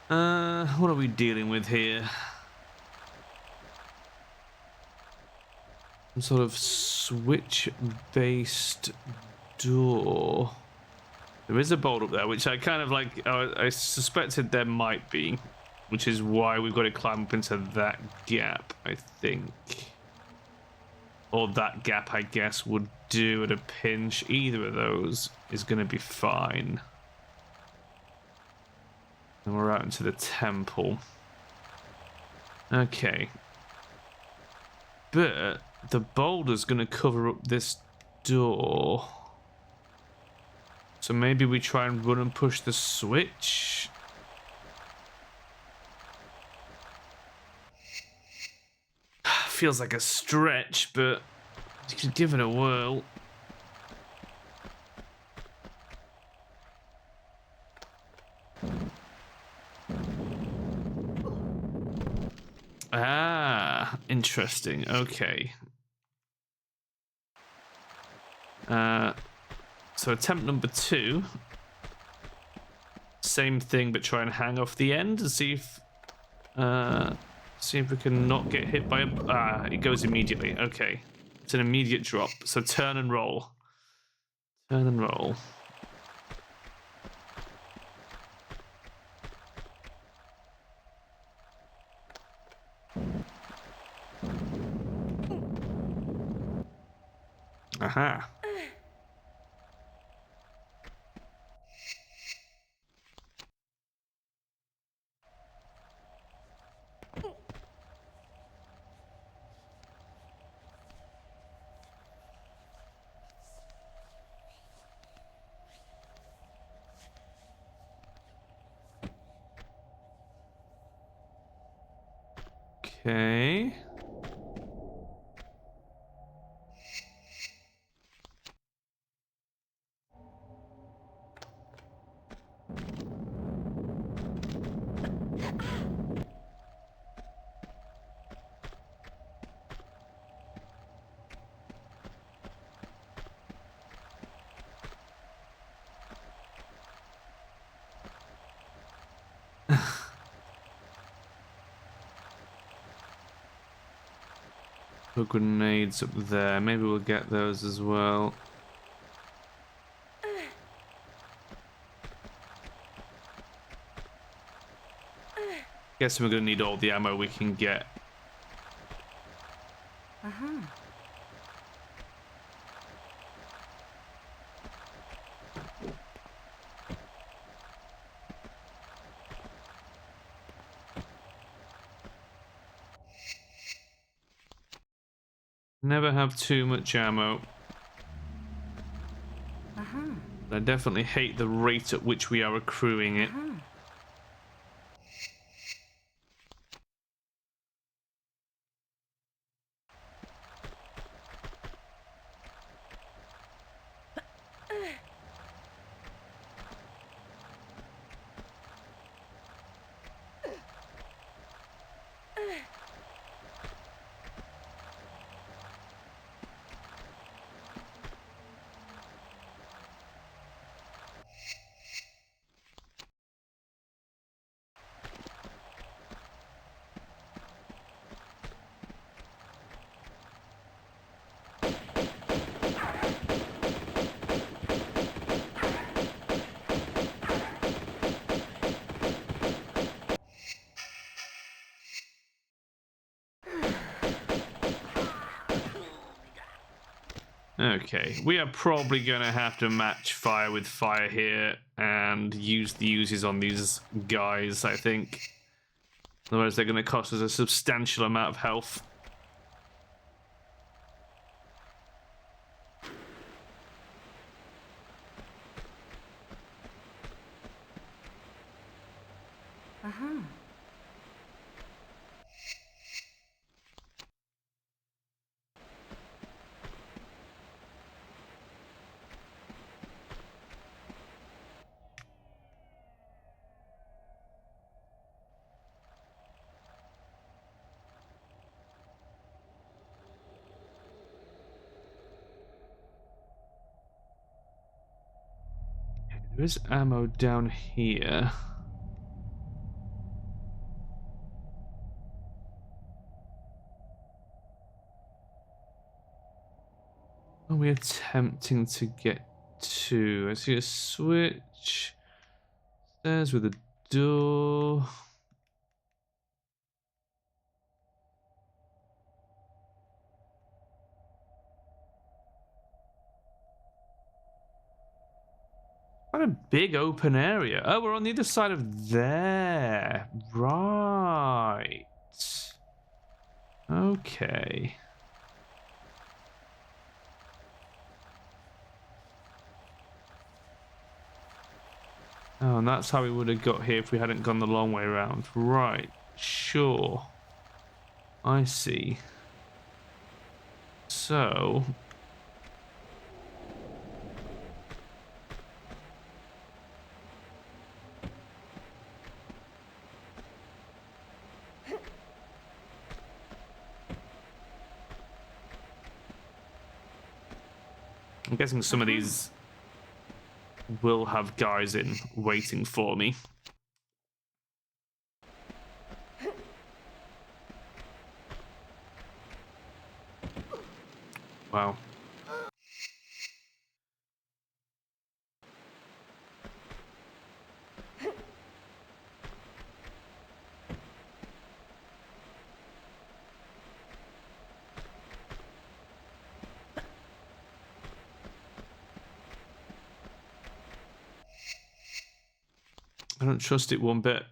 Speaker 1: What are we dealing with here? Some sort of switch-based door. There is a bolt up there, which I kind of like. I suspected there might be, which is why we've got to climb up into that gap, I think. Or that gap, I guess, would do at a pinch. Either of those is going to be fine. And we're out into the temple. Okay. But the boulder's going to cover up this door. So maybe we try and run and push the switch. Feels like a stretch, but you could give it a whirl. Ah, interesting. Okay. So attempt number 2. Same thing, but try and hang off the end and see if we can not get hit by a... it goes immediately. Okay. It's an immediate drop. So turn and roll. Turn and roll. Aha. Okay. Put grenades up there. Maybe we'll get those as well. Guessing we're going to need all the ammo we can get.
Speaker 2: Uh-huh.
Speaker 1: Never have too much ammo.
Speaker 2: Uh-huh.
Speaker 1: I definitely hate the rate at which we are accruing it.
Speaker 2: Uh-huh.
Speaker 1: Okay, we are probably going to have to match fire with fire here and use the uses on these guys, I think. Otherwise they're going to cost us a substantial amount of health.
Speaker 2: Uh-huh.
Speaker 1: There is ammo down here. What are we attempting to get to? I see a switch. Stairs with a door. Quite a big open area. Oh, we're on the other side of there. Right. Okay. Oh, and that's how we would have got here if we hadn't gone the long way around. Right. Sure. I see. So... I'm guessing some of these will have guys in waiting for me. Wow. I don't trust it one bit.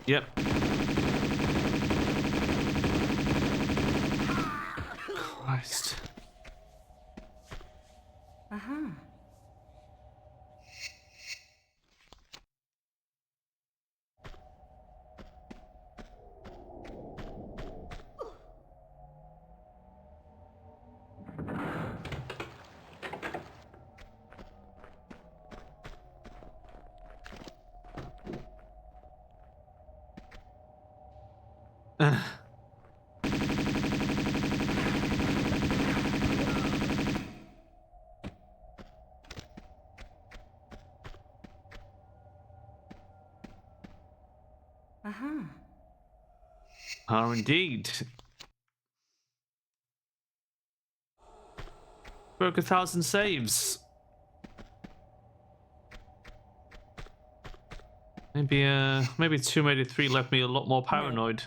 Speaker 1: Yep. Christ.
Speaker 2: Uh-huh. Uh-huh.
Speaker 1: Are indeed. Broke 1,000 saves. Maybe 283 left me a lot more paranoid.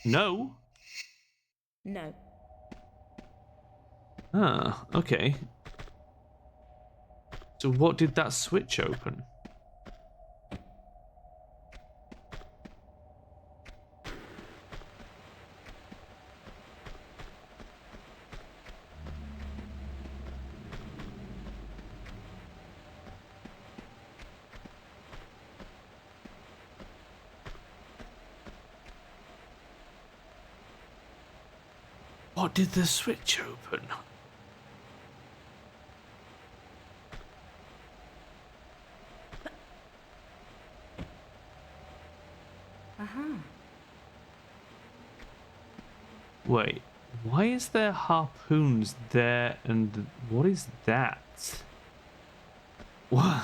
Speaker 1: No?
Speaker 2: No.
Speaker 1: Ah, okay. So what did that switch open? What did the switch open? Wait, why is there harpoons there and what is that? What?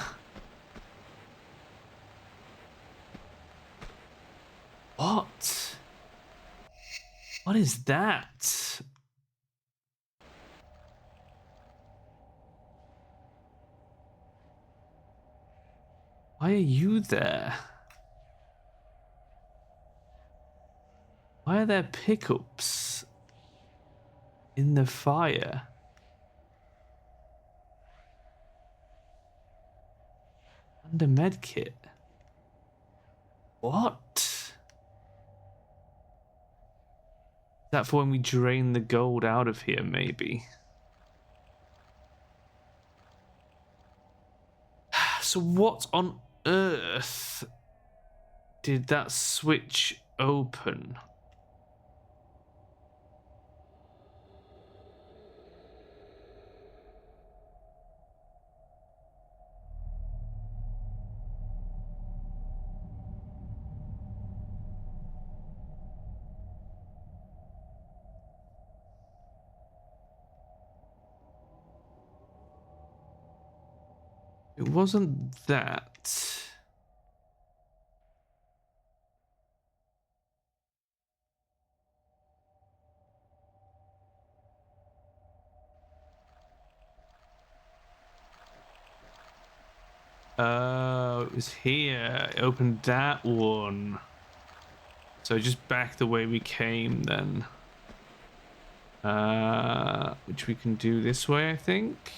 Speaker 1: What? What is that? Why are you there? Why are there pickups in the fire? And a medkit. What? Is that for when we drain the gold out of here, maybe? So what on earth did that switch open? It wasn't that. Oh, it was here. It opened that one. So just back the way we came then. Which we can do this way, I think.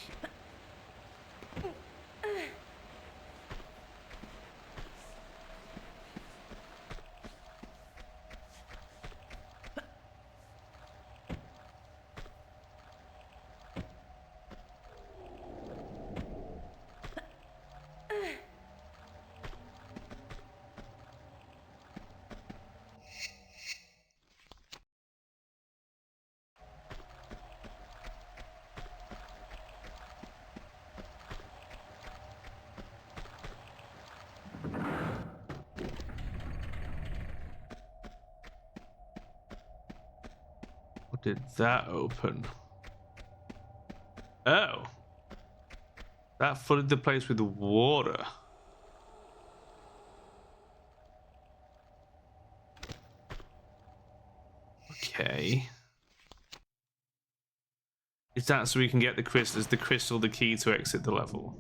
Speaker 1: What did that open? Oh. That flooded the place with water. Okay. Is that so we can get the crystal? Is the crystal the key to exit the level?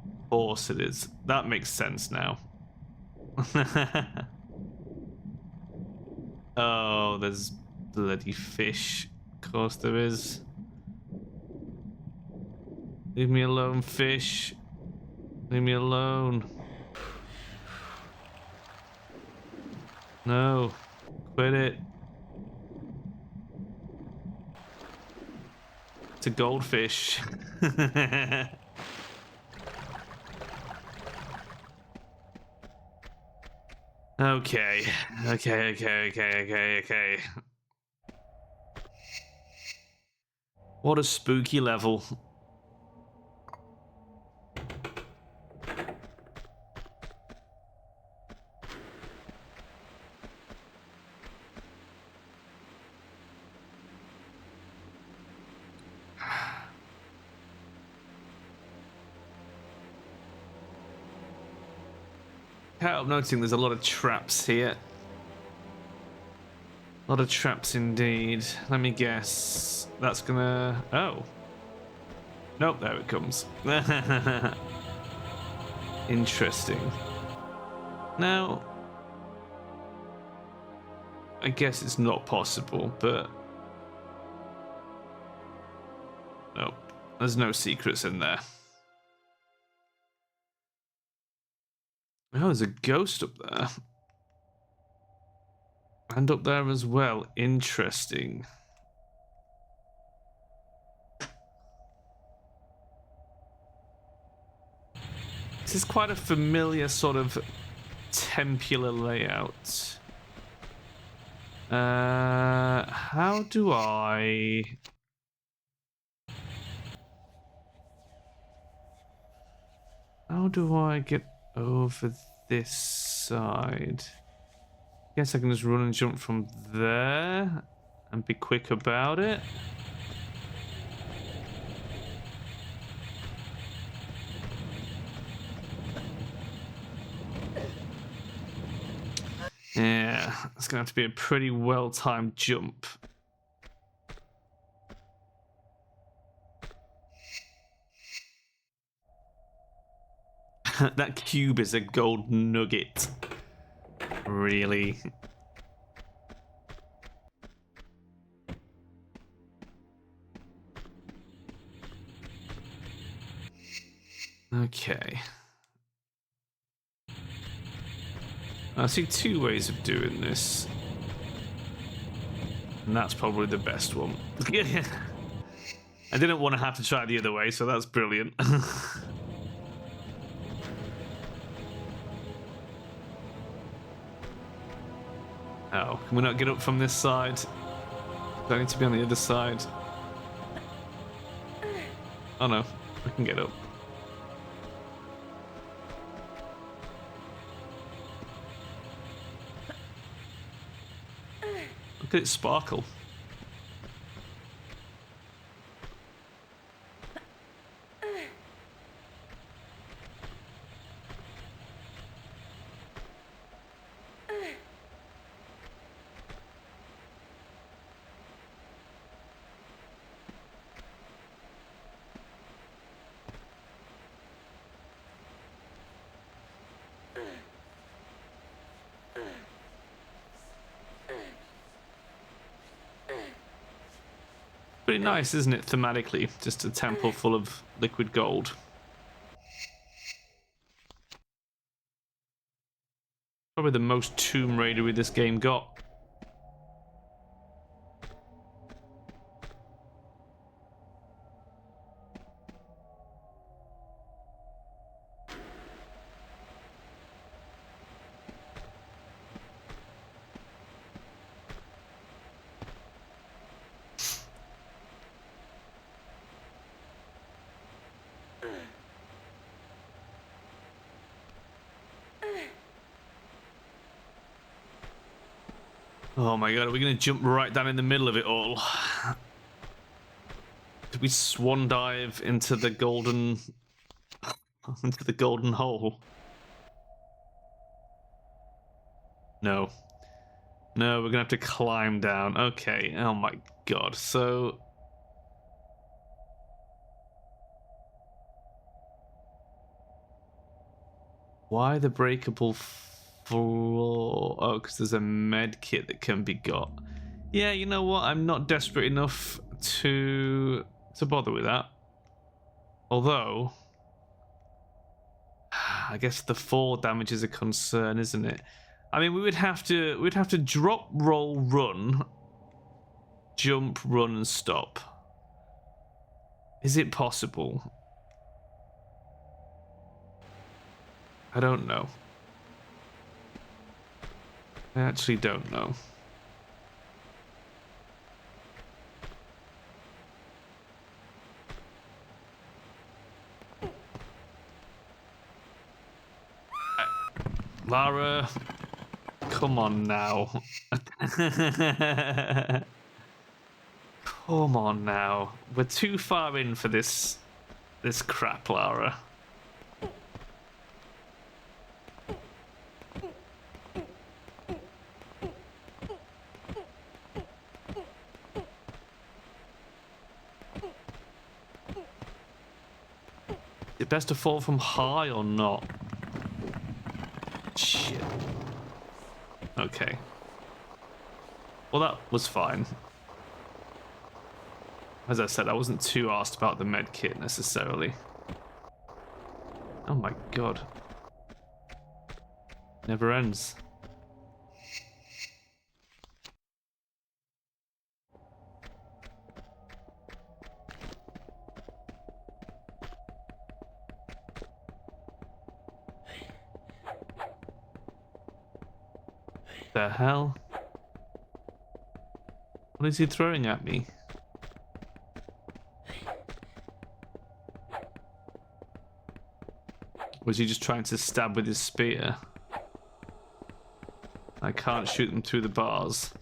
Speaker 1: Of course it is. That makes sense now. Oh, there's bloody fish. Of course there is. Leave me alone, fish. Leave me alone. No. Quit it. It's a goldfish. Okay. Okay. What a spooky level. I'm noticing there's a lot of traps here. A lot of traps indeed. Let me guess. That's gonna... Oh. Nope, there it comes. Interesting. Now, I guess it's not possible, but nope, there's no secrets in there. Oh, there's a ghost up there. And up there as well. Interesting. This is quite a familiar sort of tempular layout. How do I... How do I get over this side? Guess I can just run and jump from there and be quick about it. Yeah, it's gonna have to be a pretty well-timed jump. That cube is a gold nugget. Really? Okay. I see two ways of doing this. And that's probably the best one. I didn't want to have to try the other way, so that's brilliant. Oh, can we not get up from this side? Do I need to be on the other side? Oh no, we can get up. Look at it sparkle. Pretty nice, isn't it, thematically? Just a temple full of liquid gold. Probably the most Tomb Raider-y this game got. Oh my god, are we going to jump right down in the middle of it all? Did we swan dive into the golden... into the golden hole? No. No, we're going to have to climb down. Okay, oh my god. So... why the breakable floor? Oh, because there's a med kit that can be got. Yeah, you know what? I'm not desperate enough to bother with that. Although, I guess the fall damage is a concern, isn't it? I mean, we'd have to drop, roll, run, jump, run, and stop. Is it possible? I don't know. I actually don't know. Lara, come on now. Come on now. We're too far in for this crap, Lara. it best to fall from high or not? Shit. Okay. Well, that was fine. As I said, I wasn't too asked about the med kit necessarily. Oh my god. Never ends. The hell? What is he throwing at me? Was he just trying to stab with his spear? I can't shoot them through the bars.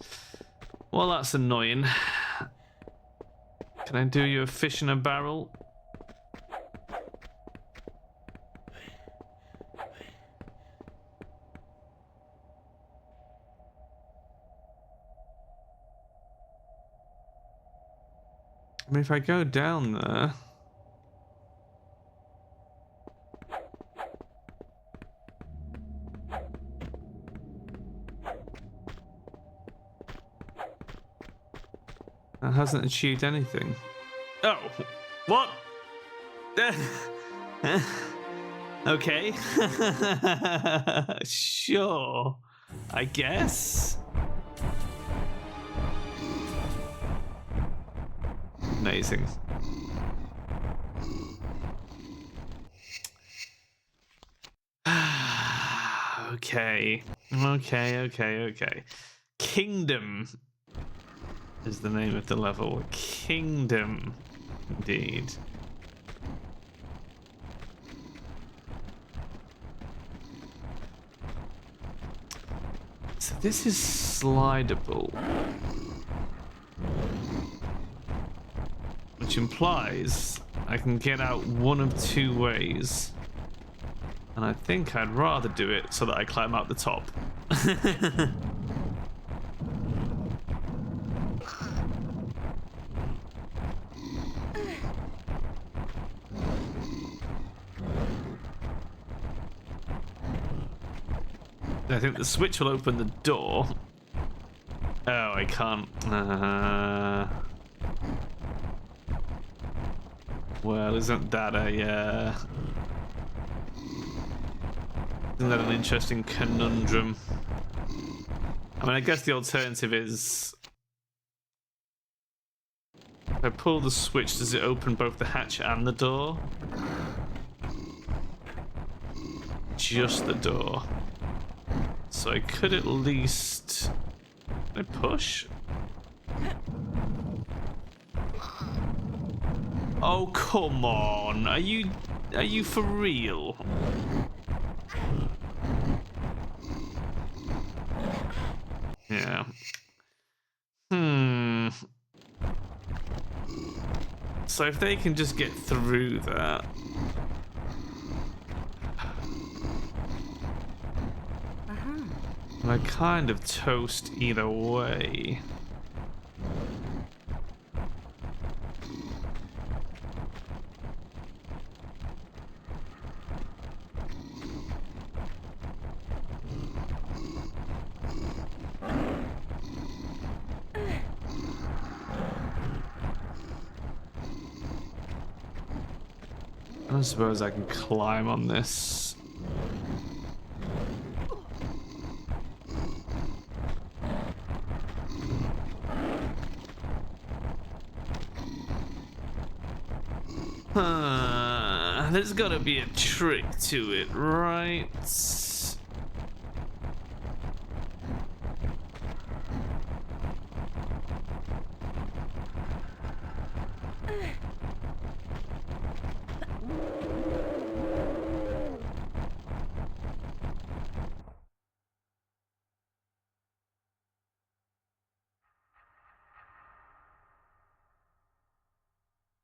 Speaker 1: Well, that's annoying. Can I do you a fish in a barrel? I mean, if I go down there... That hasn't achieved anything. Oh, what? Okay. Sure, I guess. Amazing. Okay. Kingdom is the name of the level. Kingdom, indeed. So this is slidable. Which implies I can get out one of two ways. And I think I'd rather do it so that I climb out the top. I think the switch will open the door. Oh, I can't. Well, isn't that a... Isn't that an interesting conundrum? I mean, I guess the alternative is... If I pull the switch, does it open both the hatch and the door? Just the door. So I could at least... Can I push? Oh, come on. Are you for real? Yeah. So if they can just get through that... I kind of toast either way. I suppose I can climb on this. There's gotta be a trick to it, right?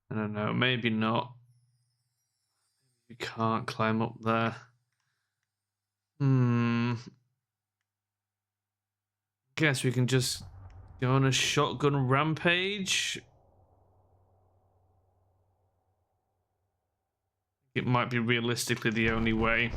Speaker 1: I don't know, maybe not. You can't climb up there. Guess we can just go on a shotgun rampage. it might be realistically the only way.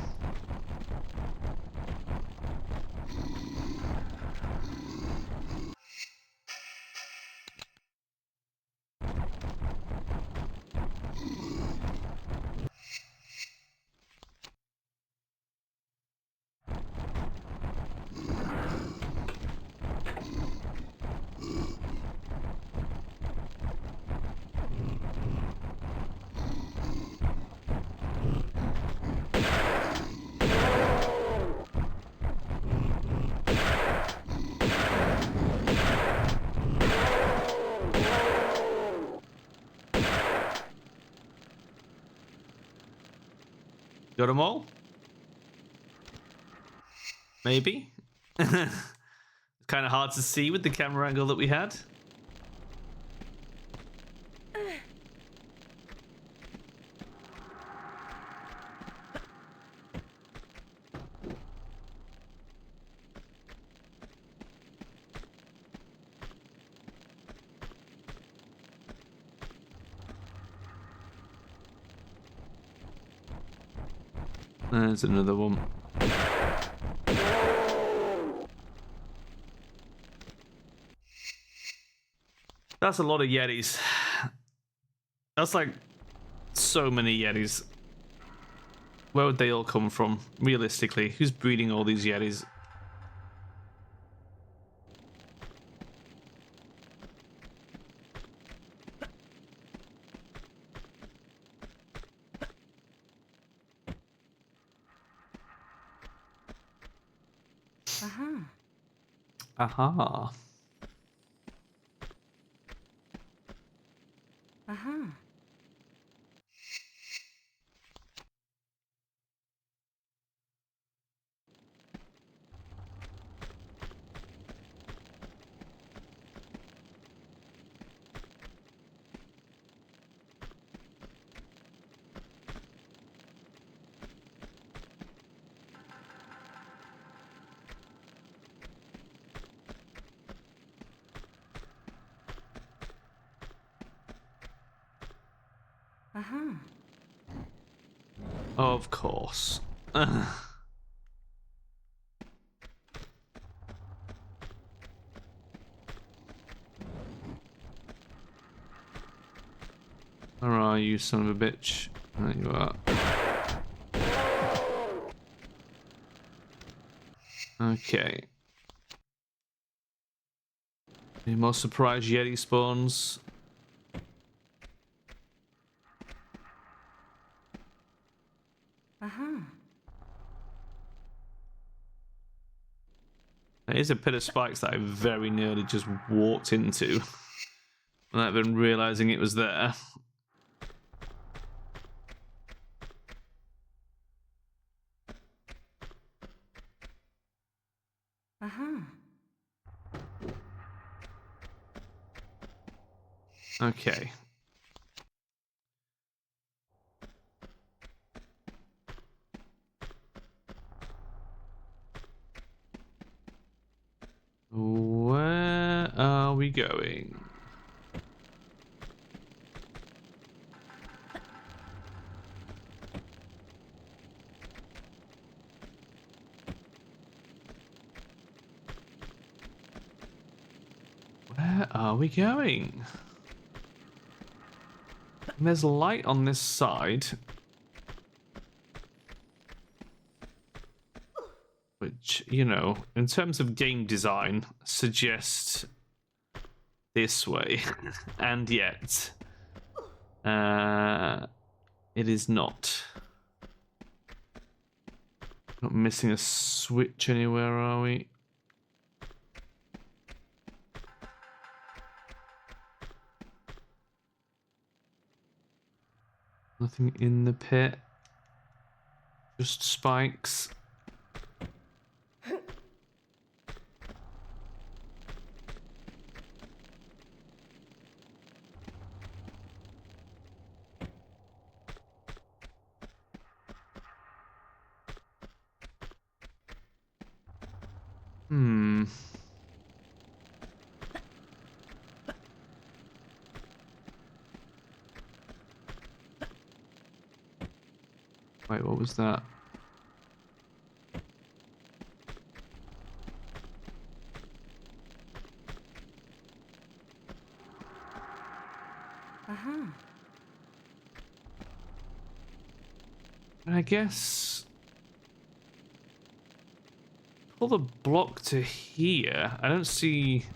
Speaker 1: Got them all? Maybe? Kind of hard to see with the camera angle that we had. There's another one. That's a lot of Yetis. That's like so many Yetis. Where would they all come from, realistically? Who's breeding all these Yetis?
Speaker 2: Aha.
Speaker 1: Aha.
Speaker 2: Aha. Aha.
Speaker 1: Of course. Where are you, son of a bitch? There you are. Okay. Any more surprise Yeti spawns?
Speaker 2: Aha.
Speaker 1: There is a pit of spikes that I very nearly just walked into without even realizing it was there.
Speaker 2: Aha.
Speaker 1: Okay. Where are we going? Where are we going? There's light on this side, which, you know, in terms of game design, suggests this way, and yet it is not. Not missing a switch anywhere, are we? Nothing in the pit. Just spikes. Hmm. Wait, what was that?
Speaker 2: Uh-huh.
Speaker 1: I guess pull the block to here. I don't see.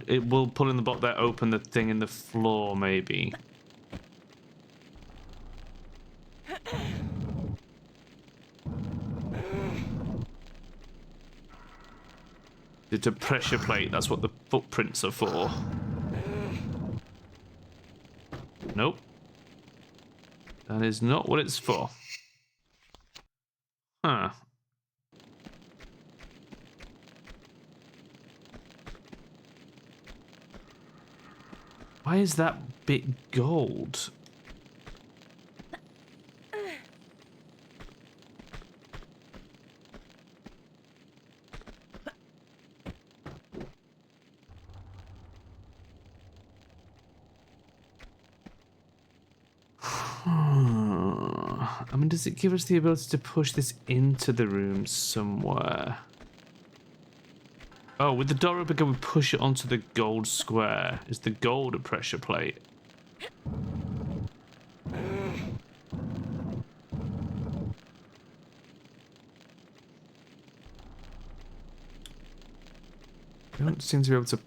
Speaker 1: It will pull in the block there. Open the thing in the floor, maybe. It's a pressure plate. That's what the footprints are for. Nope. That is not what it's for. Huh. Why is that bit gold? I mean, does it give us the ability to push this into the room somewhere? Oh, with the door open, can we push it onto the gold square? Is the gold a pressure plate? We don't seem to be able to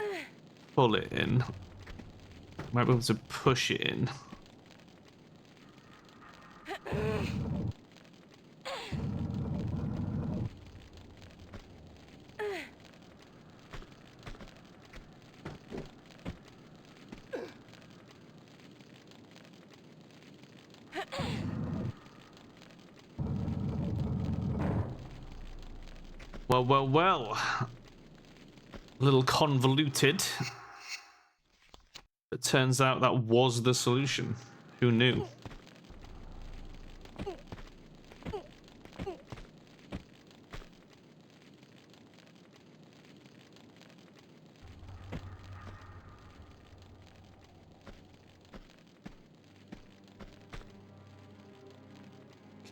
Speaker 1: pull it in. Might be able to push it in. Well, well, well. A little convoluted. It turns out that was the solution. Who knew?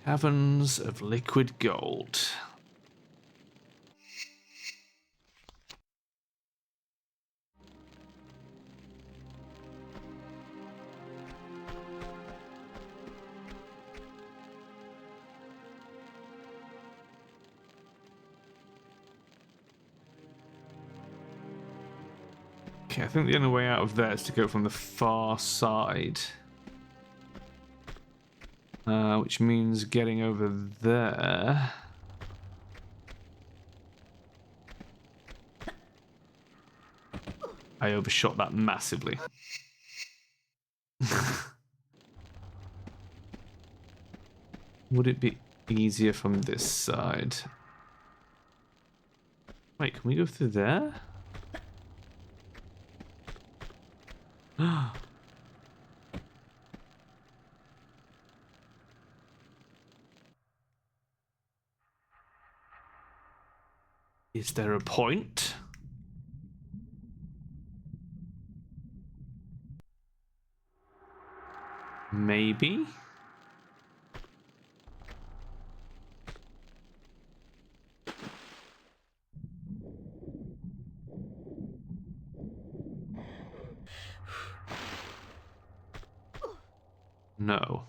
Speaker 1: Caverns of liquid gold. Okay, I think the only way out of there is to go from the far side. Which means getting over there. I overshot that massively. Would it be easier from this side? Wait, can we go through there? Is there a point? Maybe? No.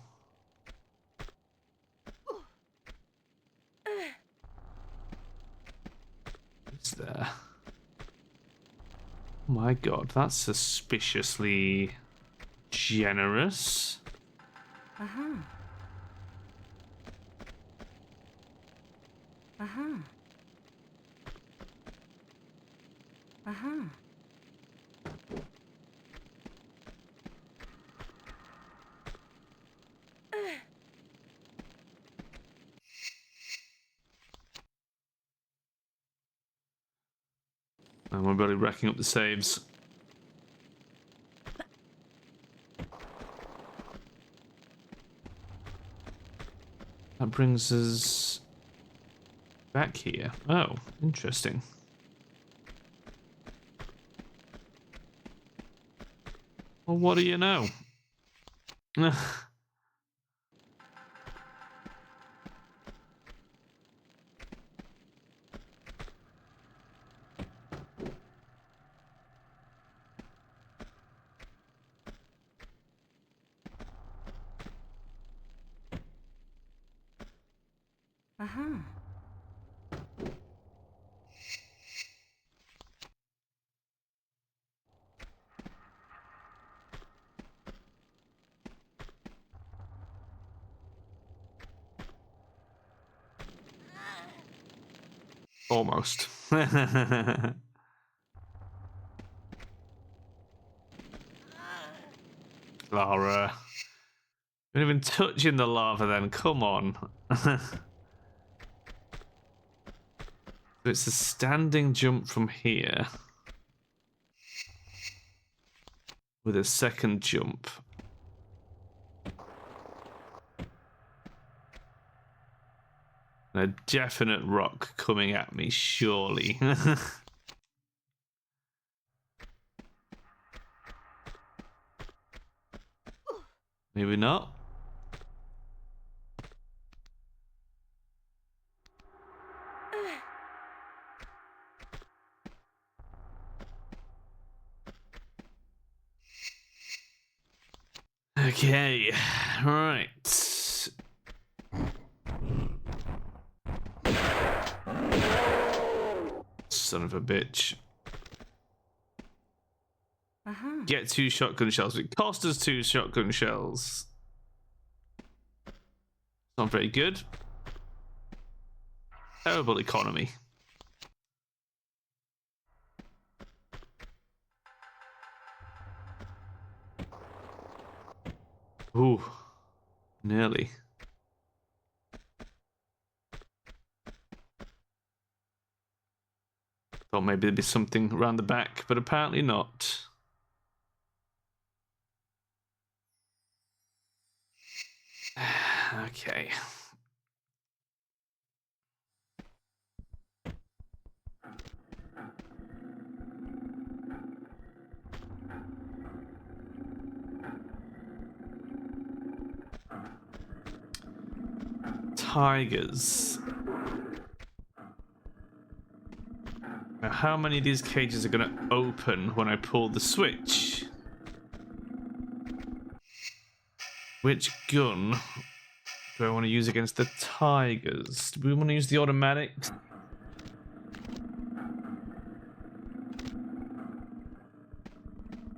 Speaker 1: Is there? Oh my god, that's suspiciously generous.
Speaker 2: Uh-huh. Uh-huh. Uh-huh.
Speaker 1: And we're barely racking up the saves. That brings us back here. Oh, interesting. Well, what do you know?
Speaker 2: Aha.
Speaker 1: Almost. Lara. You're not even touching the lava then, come on. So it's a standing jump from here. With a second jump. And a definite rock coming at me, surely. Maybe not. Okay, right. Son of a bitch.
Speaker 2: Aha.
Speaker 1: Get 2 shotgun shells. It cost us 2 shotgun shells. Not very good. Terrible economy. Ooh, nearly. Thought maybe there'd be something around the back, but apparently not. Okay. Tigers. Now, how many of these cages are going to open when I pull the switch? Which gun do I want to use against the tigers? Do we want to use the automatic?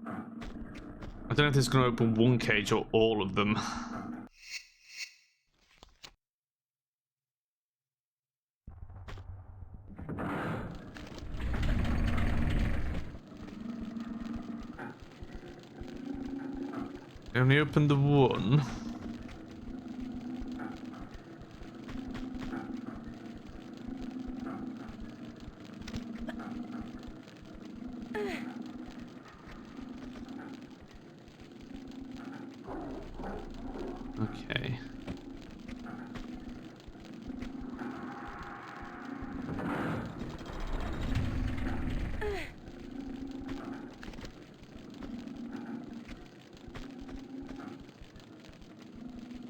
Speaker 1: I don't know if this is going to open one cage or all of them. I only opened the one. Okay.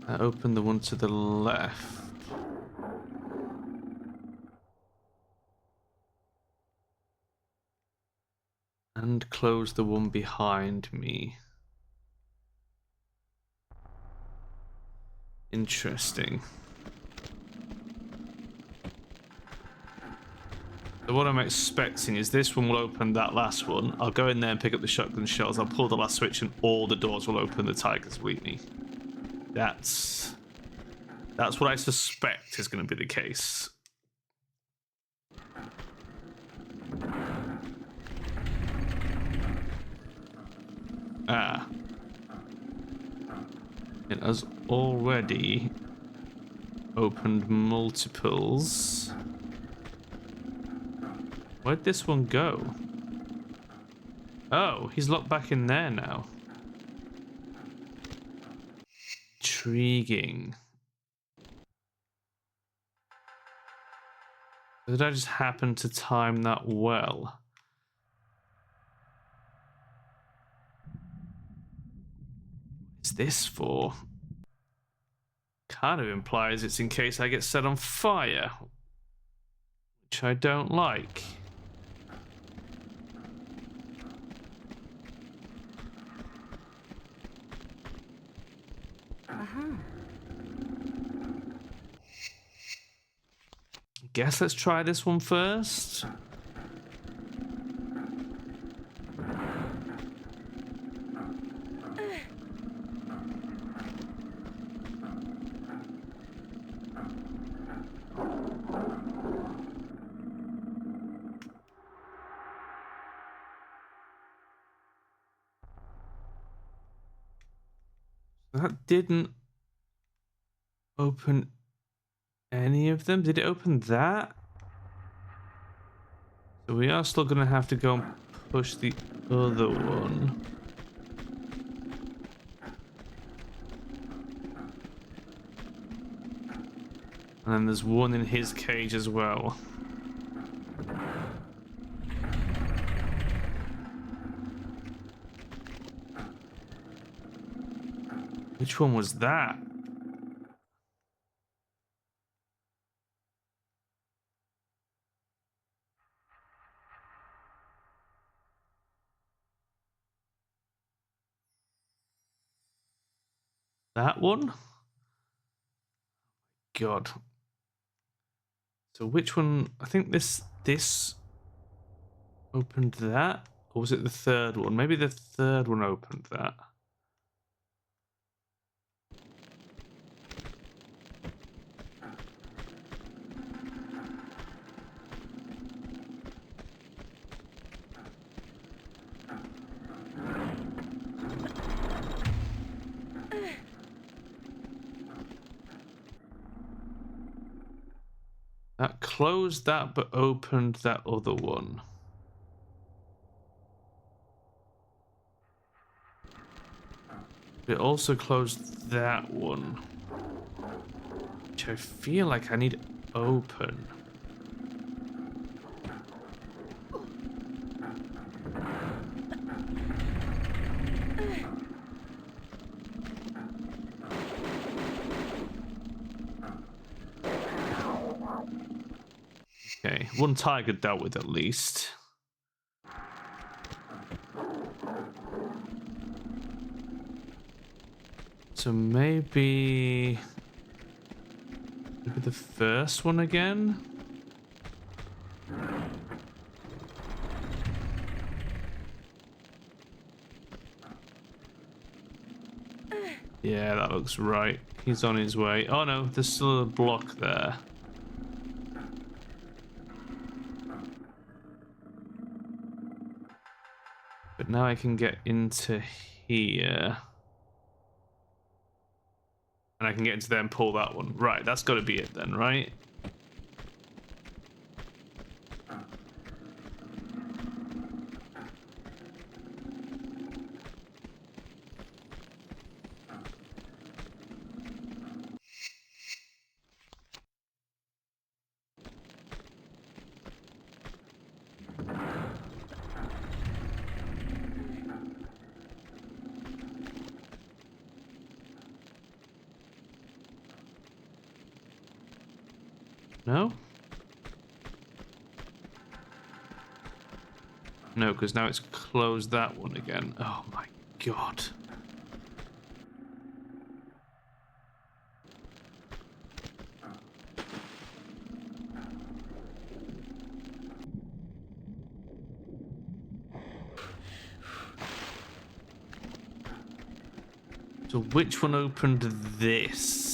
Speaker 1: I opened the one to the left. And close the one behind me. Interesting. So what I'm expecting is this one will open that last one. I'll go in there and pick up the shotgun shells. I'll pull the last switch and all the doors will open. The tigers will eat me. That's what I suspect is going to be the case. Ah. It has already opened multiples. Where'd this one go? Oh, he's locked back in there now. Intriguing. Did I just happen to time that well? What's this for? Kind of implies it's in case I get set on fire, which I don't like.
Speaker 2: Aha.
Speaker 1: guess let's try this one first. That didn't open any of them. Did it open that? So we are still going to have to go and push the other one. And then there's one in his cage as well. Which one was that? That one? God. So which one? I think this opened that, or was it the third one? Maybe the third one opened that. That closed that, but opened that other one. It also closed that one, which I feel like I need open. Okay, one tiger dealt with at least. So maybe the first one again? Yeah, that looks right. He's on his way. Oh no, there's still a block there. But now I can get into here. And I can get into there and pull that one. Right, that's got to be it then, right? No? No, because now it's closed that one again. Oh my god. So which one opened this?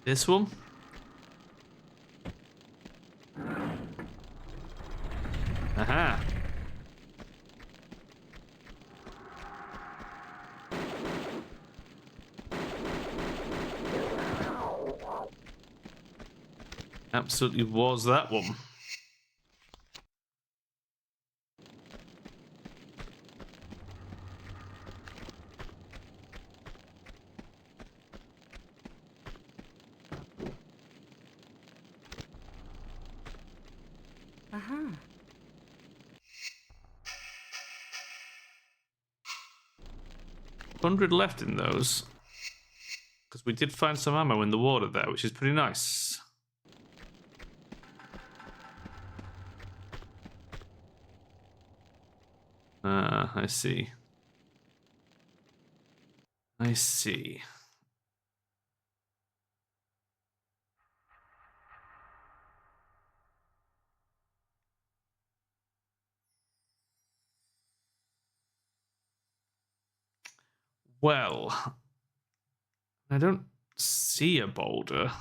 Speaker 1: This one? Aha. Absolutely was that one.
Speaker 2: Aha.
Speaker 1: 100 left in those. Because we did find some ammo in the water there, which is pretty nice. I see. I see. Well, I don't see a boulder,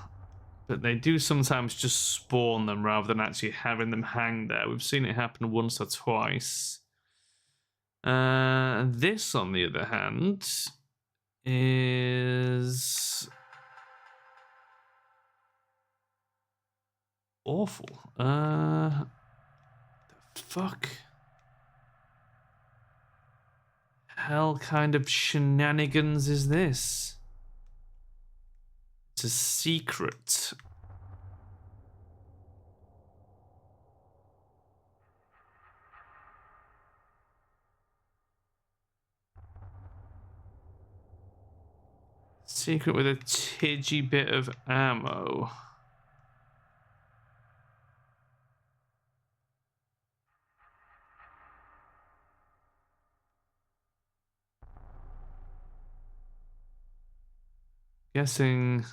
Speaker 1: but they do sometimes just spawn them rather than actually having them hang there. We've seen it happen once or twice. This, on the other hand, is awful. The fuck? Hell kind of shenanigans is this? It's a secret. Secret with a tidgy bit of ammo. Guessing.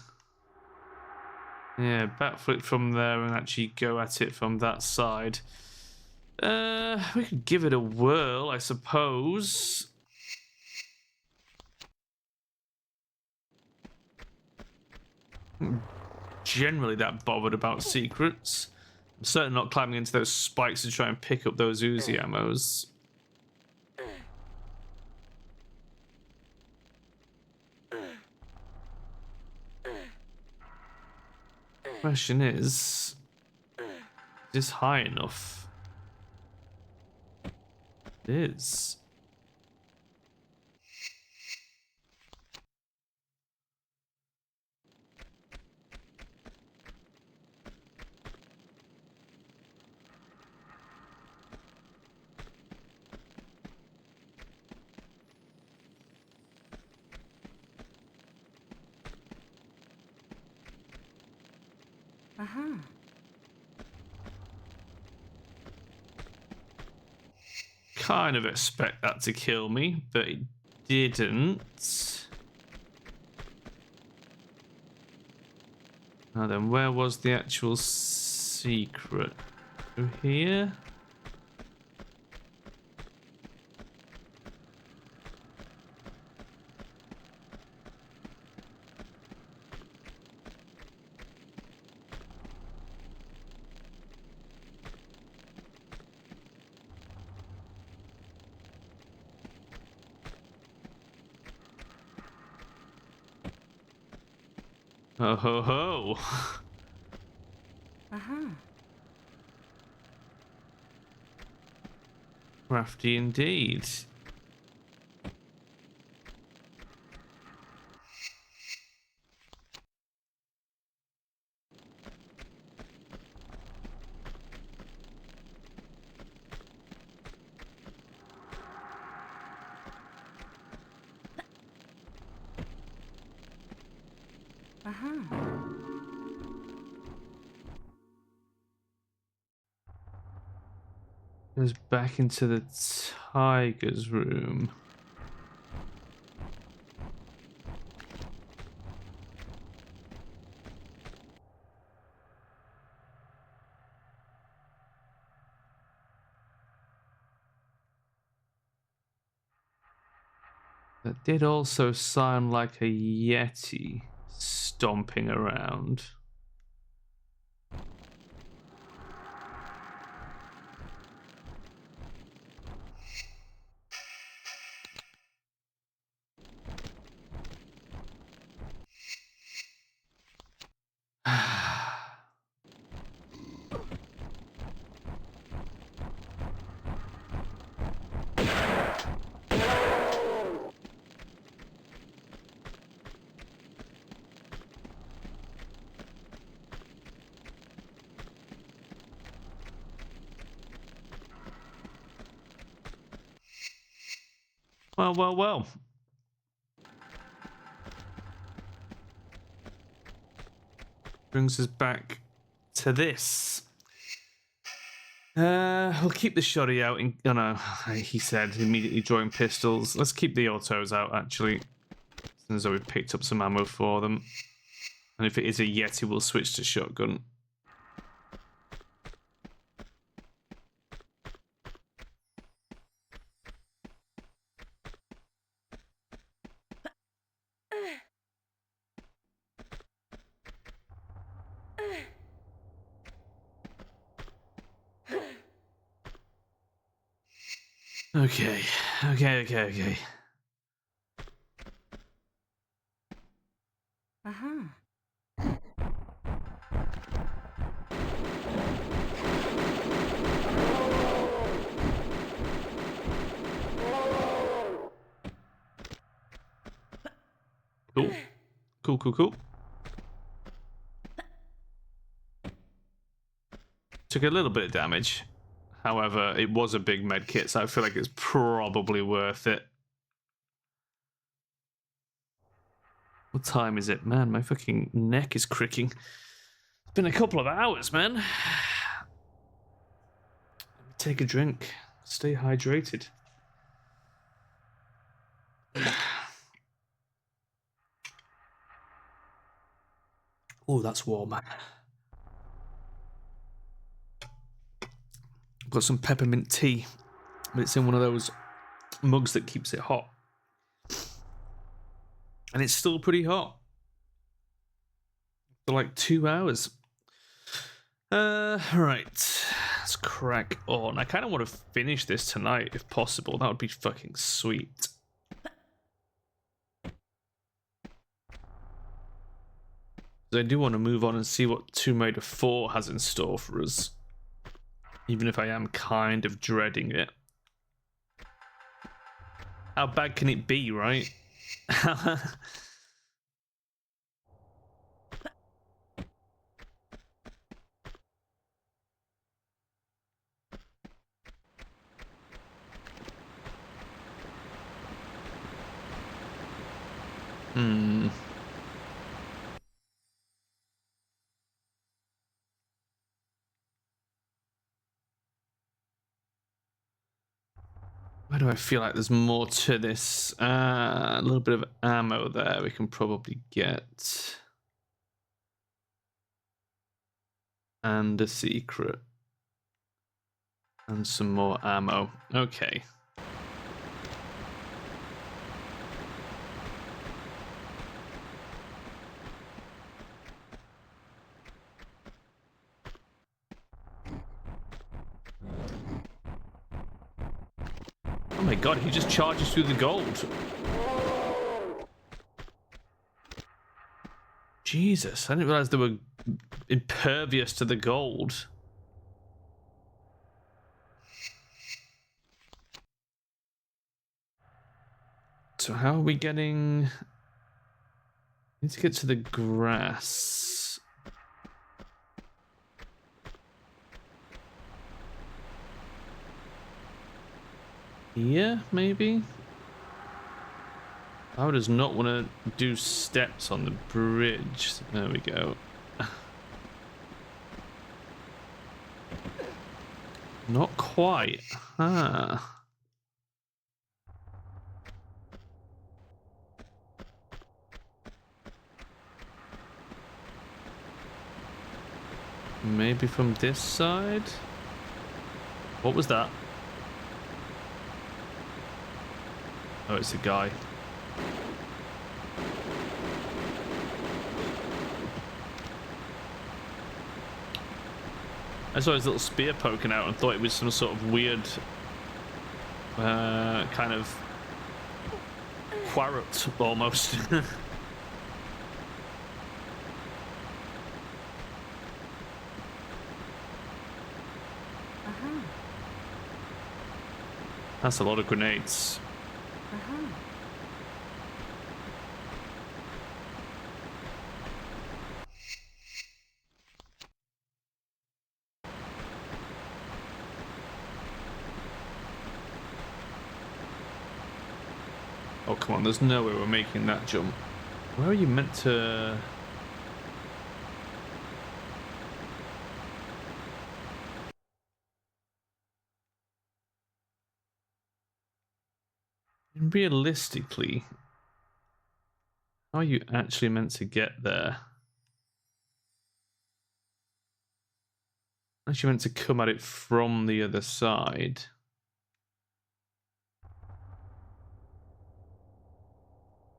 Speaker 1: Yeah, backflip from there and actually go at it from that side. We could give it a whirl, I suppose. Generally that bothered about secrets. I'm certainly not climbing into those spikes to try and pick up those Uzi ammos. Question is this high enough? It is.
Speaker 2: Uh-huh.
Speaker 1: Kind of expect that to kill me, but it didn't. Now then, where was the actual secret? Through here? Oh ho ho!
Speaker 2: Uh-huh.
Speaker 1: Crafty indeed.
Speaker 2: Uh-huh.
Speaker 1: Goes back into the tiger's room. That did also sound like a yeti stomping around. Well, well, well. Brings us back to this. We'll keep the shoddy out. Oh no, he said, immediately drawing pistols. Let's keep the autos out, actually. As though we've picked up some ammo for them. And if it is a Yeti, we'll switch to shotgun. Okay.
Speaker 2: Uh-huh.
Speaker 1: Cool. Took a little bit of damage. However, it was a big med kit, so I feel like it's probably worth it. What time is it? Man, my fucking neck is cricking. It's been a couple of hours, man. Let me take a drink. Stay hydrated. Oh, that's warm. Got some peppermint tea, but it's in one of those mugs that keeps it hot. And it's still pretty hot. For like 2 hours. Right. Let's crack on. I kind of want to finish this tonight, if possible. That would be fucking sweet. I do want to move on and see what Tomb Raider 4 has in store for us. Even if I am kind of dreading it. How bad can it be, right? Why do I feel like there's more to this? A little bit of ammo there we can probably get. And a secret. And some more ammo. Okay. Oh my god, he just charges through the gold. Jesus, I didn't realize they were impervious to the gold. So how are we getting... Need to get to the grass. Yeah, maybe? I does not want to do steps on the bridge. There we go. Not quite. Huh. Maybe from this side? What was that? Oh, it's a guy. I saw his little spear poking out and thought it was some sort of weird kind of quarret almost. That's a lot of grenades. Oh, come on, there's no way we're making that jump. Where are you meant to... Realistically, how are you actually meant to get there? Actually meant to come at it from the other side.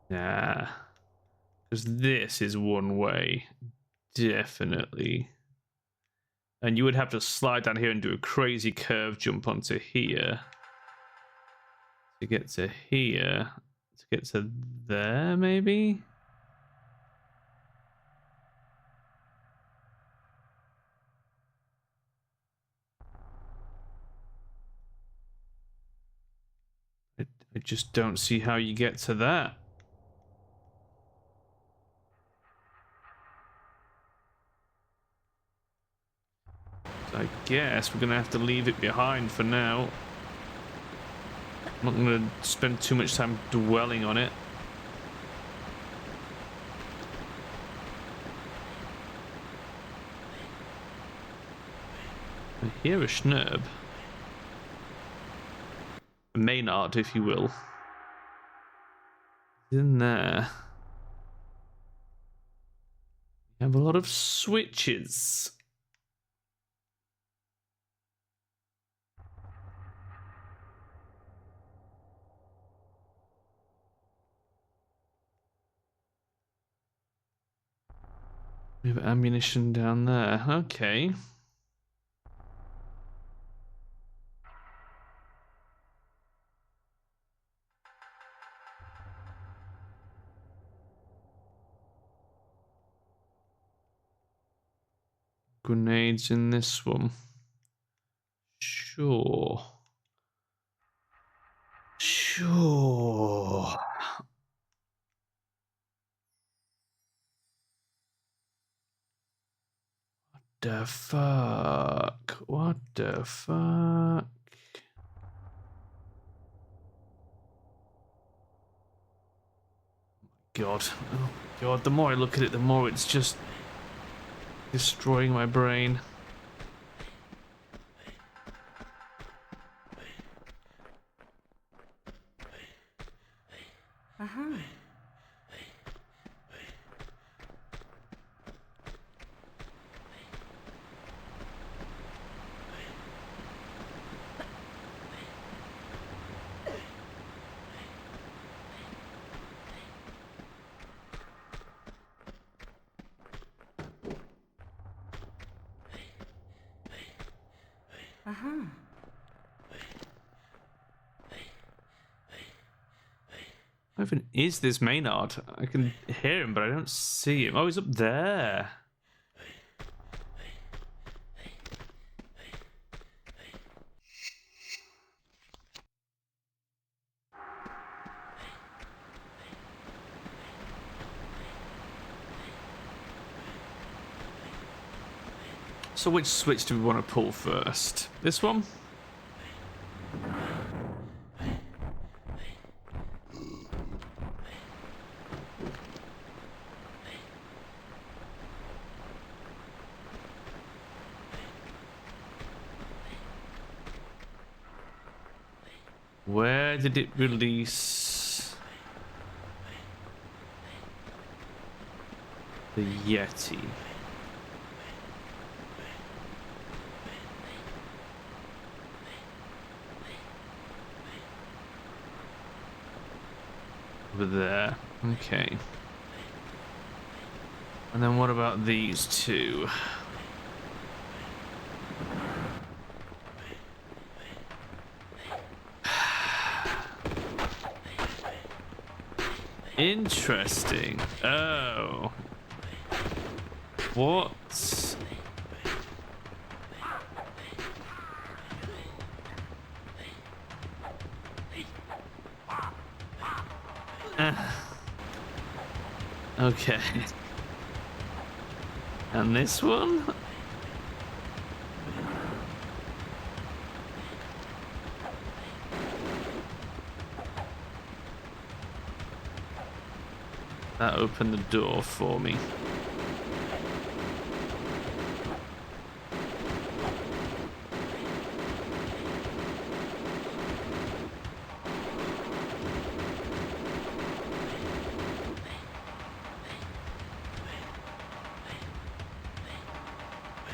Speaker 1: Nah. Because this is one way. Definitely. And you would have to slide down here and do a crazy curve jump onto here. To get to here. To get to there, maybe? I just don't see how you get to that. So I guess we're going to have to leave it behind for now. I'm not going to spend too much time dwelling on it. I hear a schnurb. A Maynard, if you will. In there. You have a lot of switches. We have ammunition down there. Okay. Grenades in this one. Sure. Sure. The fuck? What the fuck? God. Oh God, the more I look at it, the more it's just destroying my brain.
Speaker 2: Uh-huh. Uh-huh.
Speaker 1: Where even is this Maynard? I can hear him, but I don't see him. Oh, he's up there. So which switch do we want to pull first? This one? Where did it release the Yeti? Over there. Okay. And then what about these two? Interesting. Oh. What? Okay. And this one? That opened the door for me.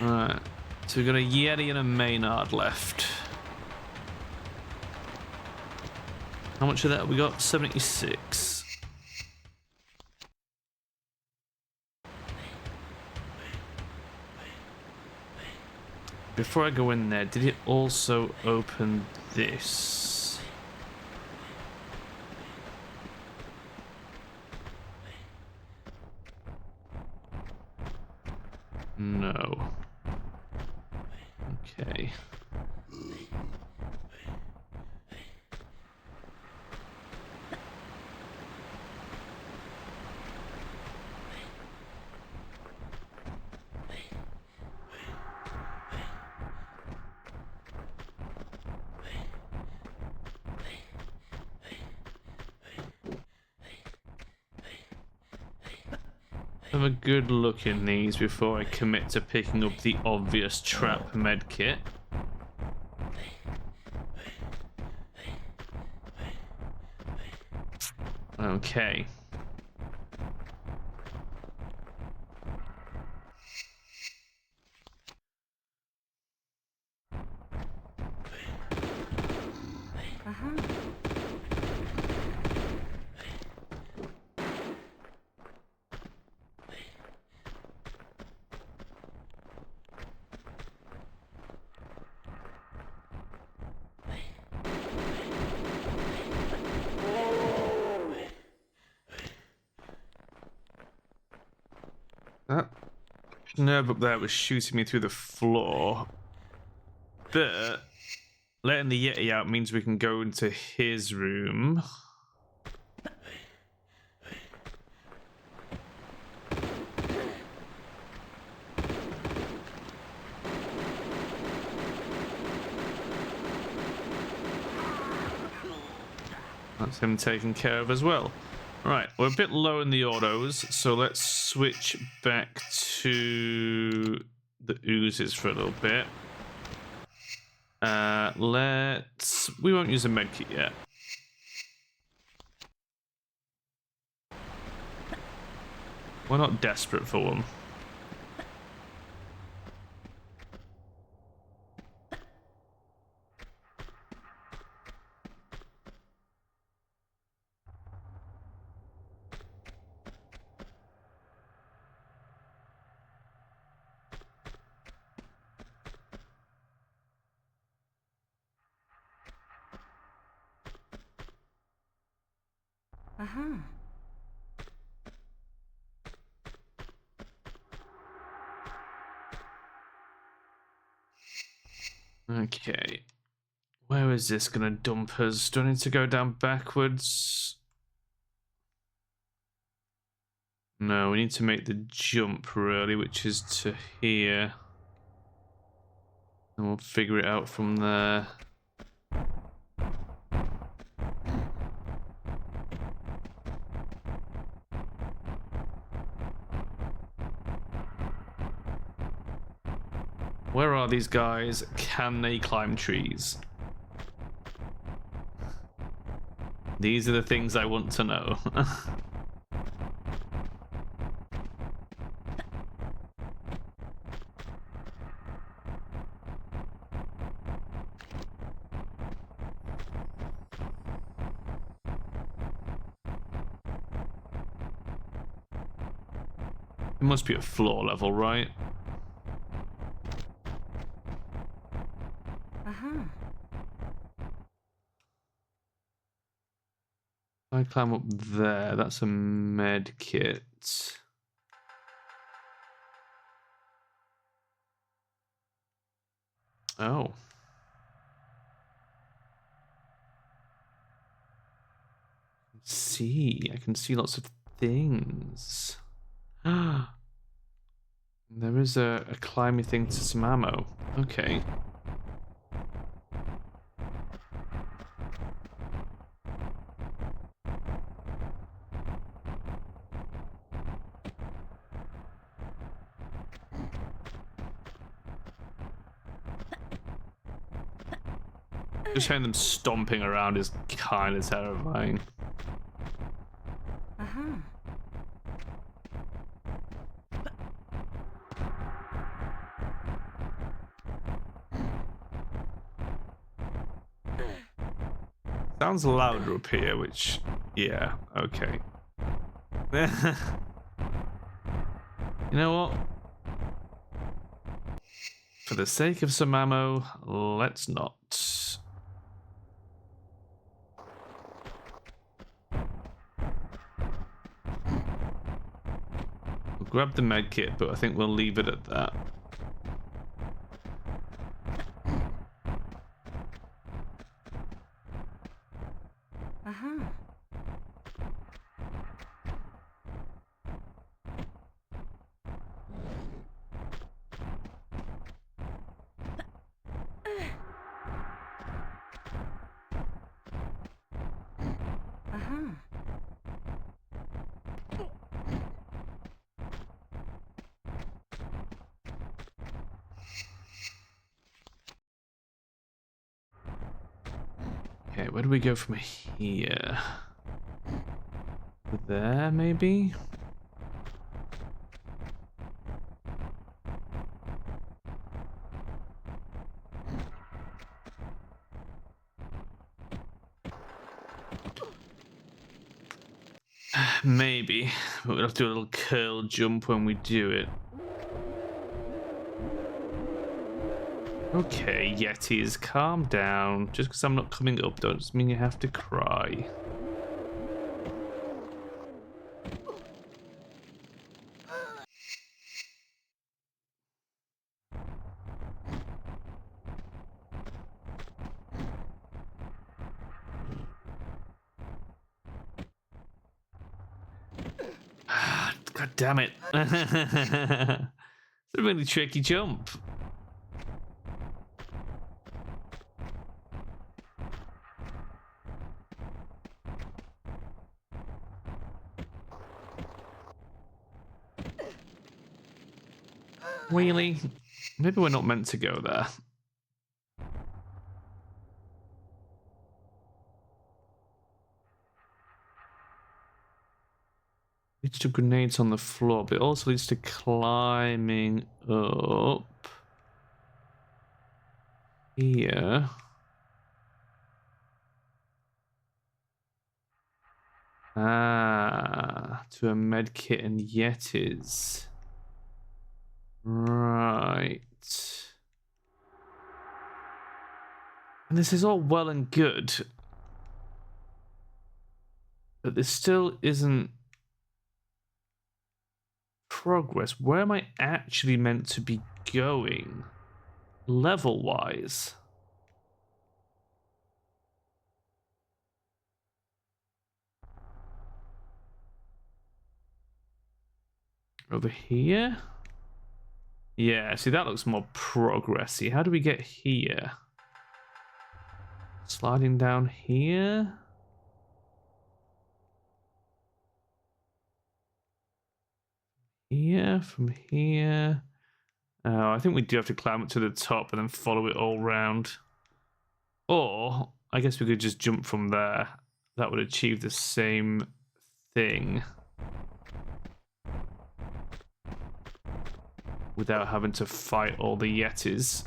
Speaker 1: Alright. So we've got a Yeti and a Maynard left. How much of that have we got? 76. Before I go in there, did it also open this? No. Okay. Have a good look in these before I commit to picking up the obvious trap medkit. Okay.
Speaker 2: Uh-huh.
Speaker 1: That nerve up there was shooting me through the floor. But letting the Yeti out means we can go into his room. That's him taken care of as well. Right, we're a bit low in the autos, so let's switch back to the oozes for a little bit. We won't use a medkit yet. We're not desperate for one.
Speaker 2: Uh-huh.
Speaker 1: Okay. Where is this gonna dump us? Do I need to go down backwards? No, we need to make the jump really, which is to here. And we'll figure it out from there. Where are these guys? Can they climb trees? These are the things I want to know. It must be at floor level, right?
Speaker 2: Uh-huh.
Speaker 1: I climb up there. That's a med kit. Oh. I can see lots of things. There is a climbing thing to some ammo. Okay. Just hearing them stomping around is kind of terrifying.
Speaker 2: Uh-huh.
Speaker 1: Sounds louder up here, which, yeah, okay. You know what? For the sake of some ammo, let's not. We'll grab the med kit, but I think we'll leave it at that.
Speaker 2: Uh-huh. Uh-huh.
Speaker 1: Okay, where do we go from here? There, maybe? Maybe. But we'll have to do a little curl jump when we do it. Okay, Yetis, calm down. Just because I'm not coming up doesn't mean you have to cry. God damn it. It's a really tricky jump. Really? Maybe we're not meant to go there. Leads to grenades on the floor, but it also leads to climbing up here. Ah, to a med kit and Yetis. Right. And this is all well and good, but there still isn't progress. Where am I actually meant to be going, level-wise? Over here? Yeah, see, that looks more progressy. How do we get here? Sliding down here? Here, from here. Oh, I think we do have to climb up to the top and then follow it all round. Or, I guess we could just jump from there. That would achieve the same thing. Without having to fight all the Yetis.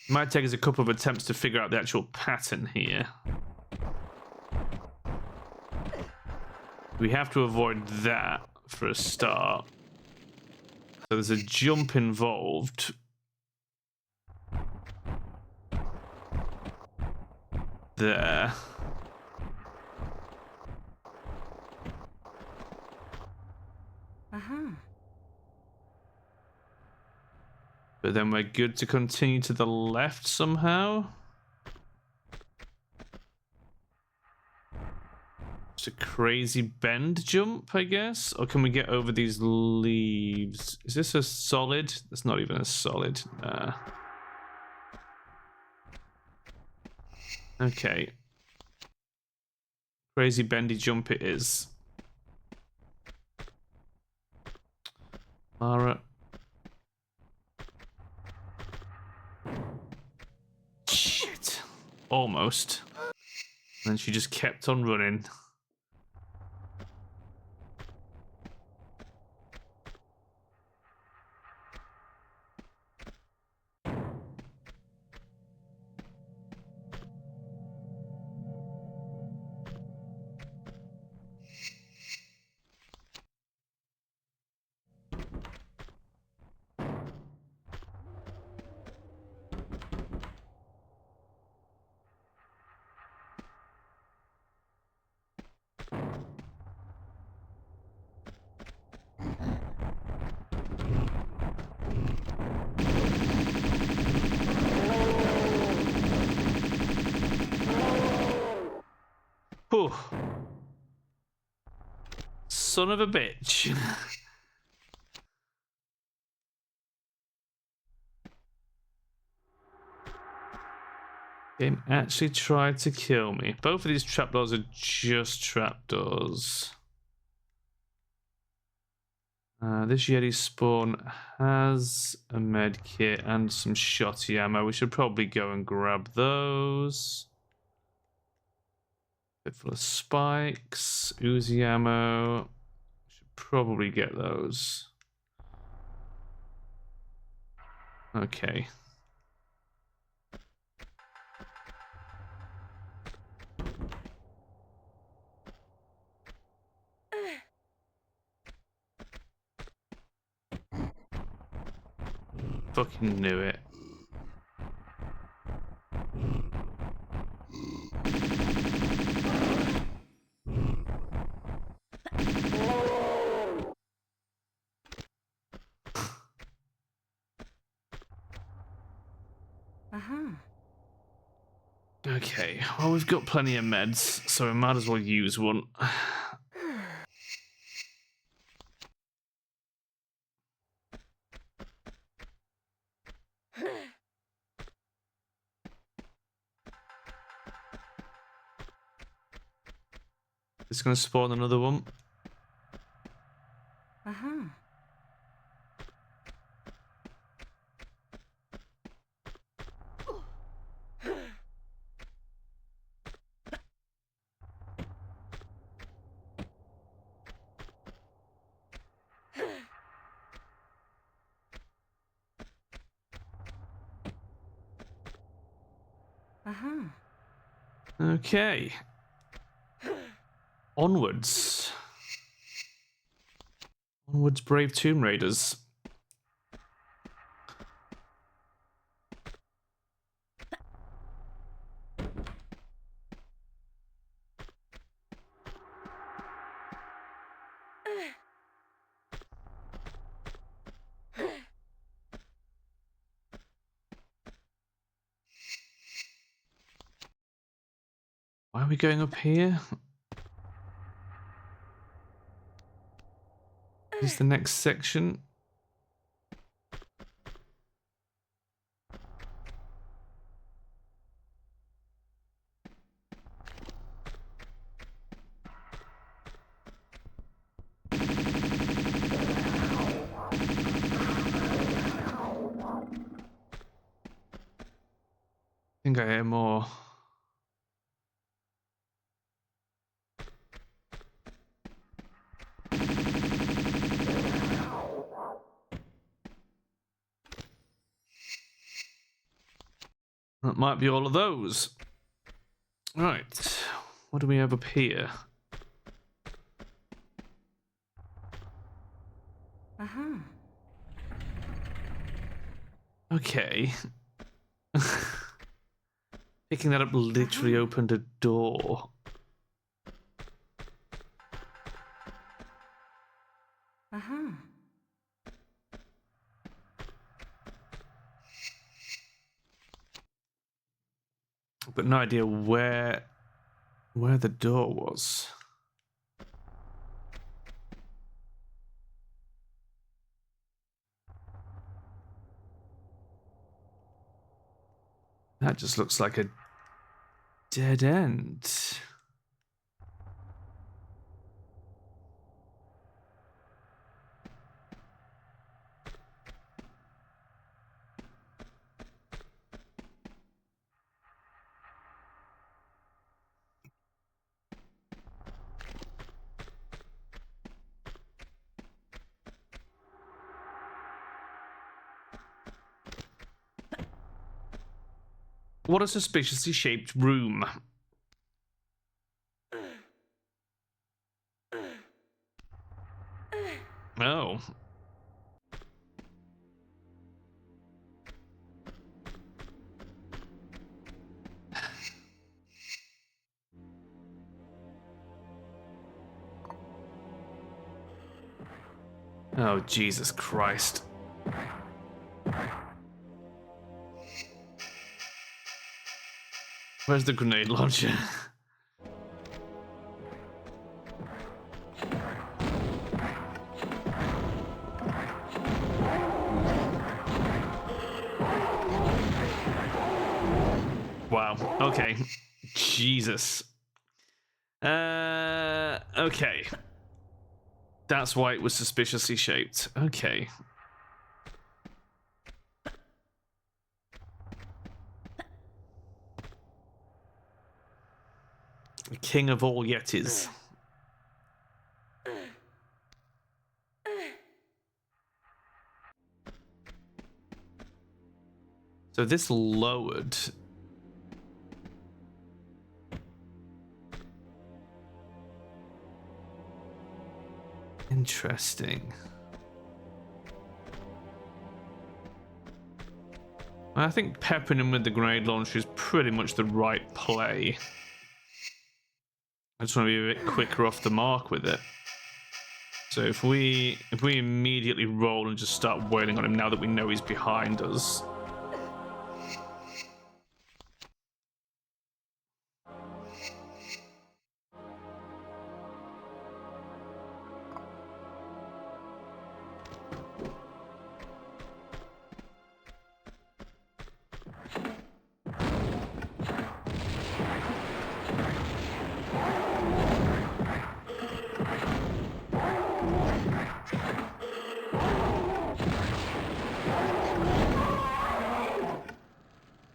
Speaker 1: Might take us a couple of attempts to figure out the actual pattern here. We have to avoid that for a start. So there's a jump involved. There.
Speaker 2: Uh-huh.
Speaker 1: But then we're good to continue to the left somehow. Just a crazy bend jump, I guess? Or can we get over these leaves? Is this a solid? It's not even a solid. Nah. Okay. Crazy bendy jump it is. Mara. Shit. Almost. And then she just kept on running. Whew. Son of a bitch. Game actually tried to kill me. Both of these trapdoors are just trapdoors. This Yeti spawn has a med kit and some shotty ammo. We should probably go and grab those. Bit full of spikes, Uzi ammo. Should probably get those. Okay. Fucking knew it. Okay, well, we've got plenty of meds, so we might as well use one. It's gonna spawn another one. Okay. Onwards. Onwards, brave Tomb Raiders. Why are we going up here? This is the next section. I think I hear more. That might be all of those. Right. What do we have up here? Okay. Picking that up literally opened a door. But no idea where the door was. That just looks like a dead end. What a suspiciously shaped room. Oh. Oh, Jesus Christ. Where's the grenade launcher? wow. Okay. Jesus. Okay. That's why it was suspiciously shaped. Okay. The king of all yetis. So this lowered. Interesting. I think peppering him with the grenade launcher is pretty much the right play. I just want to be a bit quicker off the mark with it. So if we immediately roll and just start wailing on him now that we know he's behind us.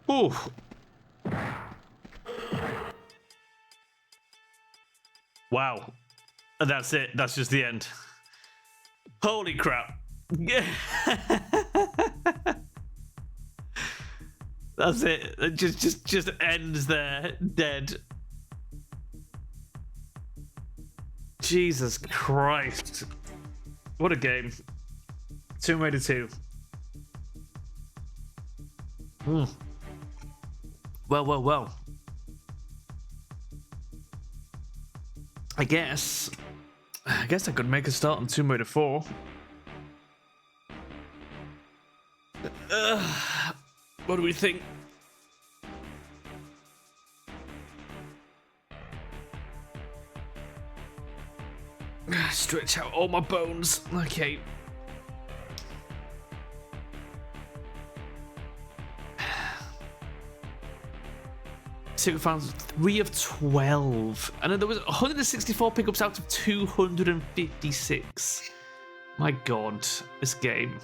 Speaker 1: Ooh. Wow. And that's it. That's just the end. Holy crap. Yeah. That's it. It just ends there. Dead. Jesus Christ. What a game. Tomb Raider 2. Well. I guess I could make a start on Tomb Raider 4. What do we think? Stretch out all my bones. Okay. Fans 3 of 12. And then there was 164 pickups out of 256. My god, this game.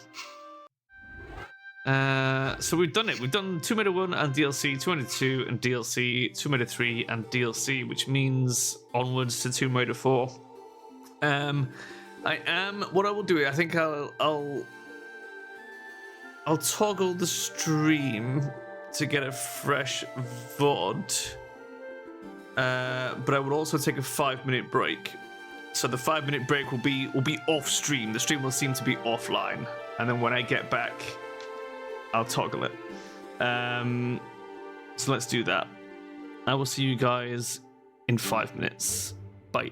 Speaker 1: So we've done it. We've done Tomb Raider 1 and DLC, Tomb Raider 2 and DLC, Tomb Raider 3 and DLC, which means onwards to Tomb Raider 4. What I will do, I think I'll toggle the stream to get a fresh VOD, but I would also take a 5-minute break. So the 5-minute break will be off stream. The stream will seem to be offline, and then when I get back, I'll toggle it. So let's do that. I will see you guys in 5 minutes. Bye.